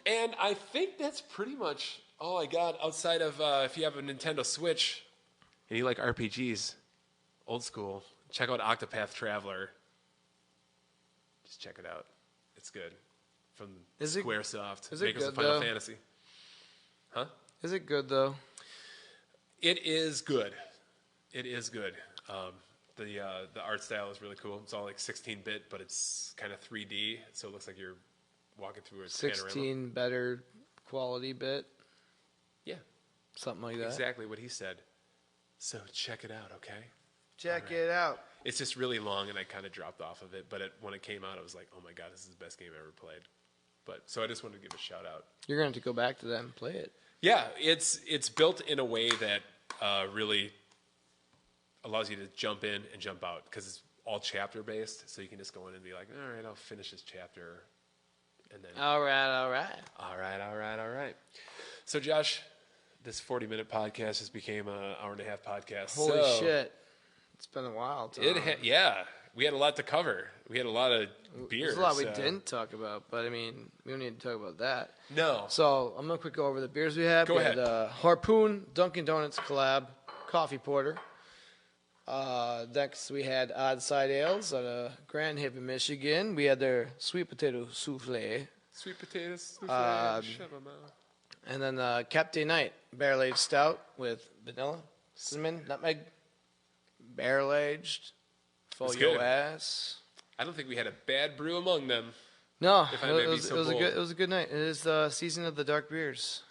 And I think that's pretty much all I got outside of if you have a Nintendo Switch and you like RPGs, old school, check out Octopath Traveler. Just check it out. It's good. From Squaresoft, makers of Final Fantasy. Huh? Is it good though? It is good. It is good. The art style is really cool. It's all like 16-bit, but it's kind of 3D, so it looks like you're walking through a 16 panorama. better quality bit. Yeah, something like that. Exactly what he said. So check it out, okay? Check it out. It's just really long, and I kind of dropped off of it. But when it came out, I was like, "Oh my god, this is the best game I ever played." So I just wanted to give a shout out. You're going to have to go back to that and play it. Yeah, it's built in a way that really allows you to jump in and jump out because it's all chapter based. So you can just go in and be like, "All right, I'll finish this chapter," and then. All right. So Josh, this 40-minute podcast just became an hour-and-a-half podcast. Holy shit! It's been a while. Tom. We had a lot to cover. We had a lot of beers. There's a lot we didn't talk about, but I mean, we don't need to talk about that. No. So I'm gonna quick go over the beers we have. Go ahead. Had, Harpoon Dunkin' Donuts collab coffee porter. Next we had Odd Side Ales out of Grand Haven, Michigan. We had their sweet potato souffle. Sweet potato souffle. And then Captain Night barrel aged stout with vanilla, cinnamon, nutmeg, barrel aged. Full yo ass. I don't think we had a bad brew among them. No, it was a good night. It is the season of the dark beers,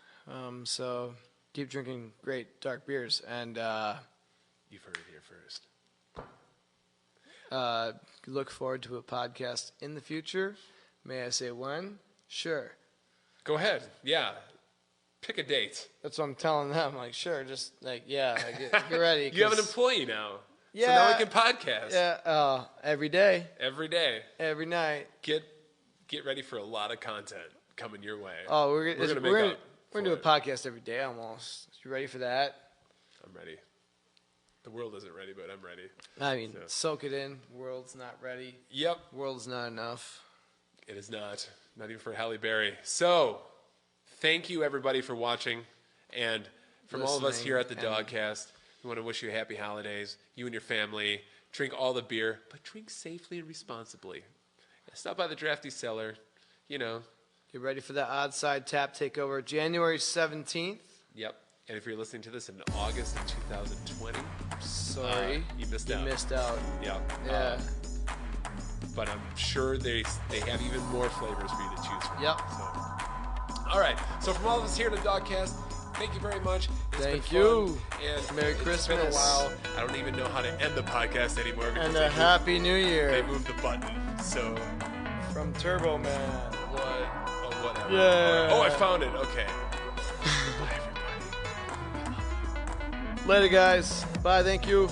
so keep drinking great dark beers. And you've heard it here first. Look forward to a podcast in the future. May I say when? Sure. Go ahead. Yeah. Pick a date. That's what I'm telling them. Like, sure, just like get ready. You have an employee now. Yeah. So now we can podcast. Yeah. Every day. Every day. Every night. Get ready for a lot of content coming your way. Oh, we're gonna do a podcast every day almost. You ready for that? I'm ready. The world isn't ready, but I'm ready. I mean, soak it in. World's not ready. Yep. World's not enough. It is not. Not even for Halle Berry. So, thank you everybody for watching, and from all of us here at the Dogcast. We want to wish you happy holidays, you and your family. Drink all the beer, but drink safely and responsibly. Stop by the Drafty Cellar, Get ready for the Odd Side Tap Takeover, January 17th. Yep. And if you're listening to this in August of 2020, sorry, you missed out. You missed out. Yeah. Yeah. But I'm sure they have even more flavors for you to choose from. Yep. So. All right. So from all of us here at the Dogcast, thank you very much. Thank you. And Merry Christmas. It's been a while. I don't even know how to end the podcast anymore. And a Happy New Year. They moved the button. So. From Turbo Man. What? Oh, whatever. Yeah. Oh, I found it. Okay. Bye, everybody. Later, guys. Bye. Thank you.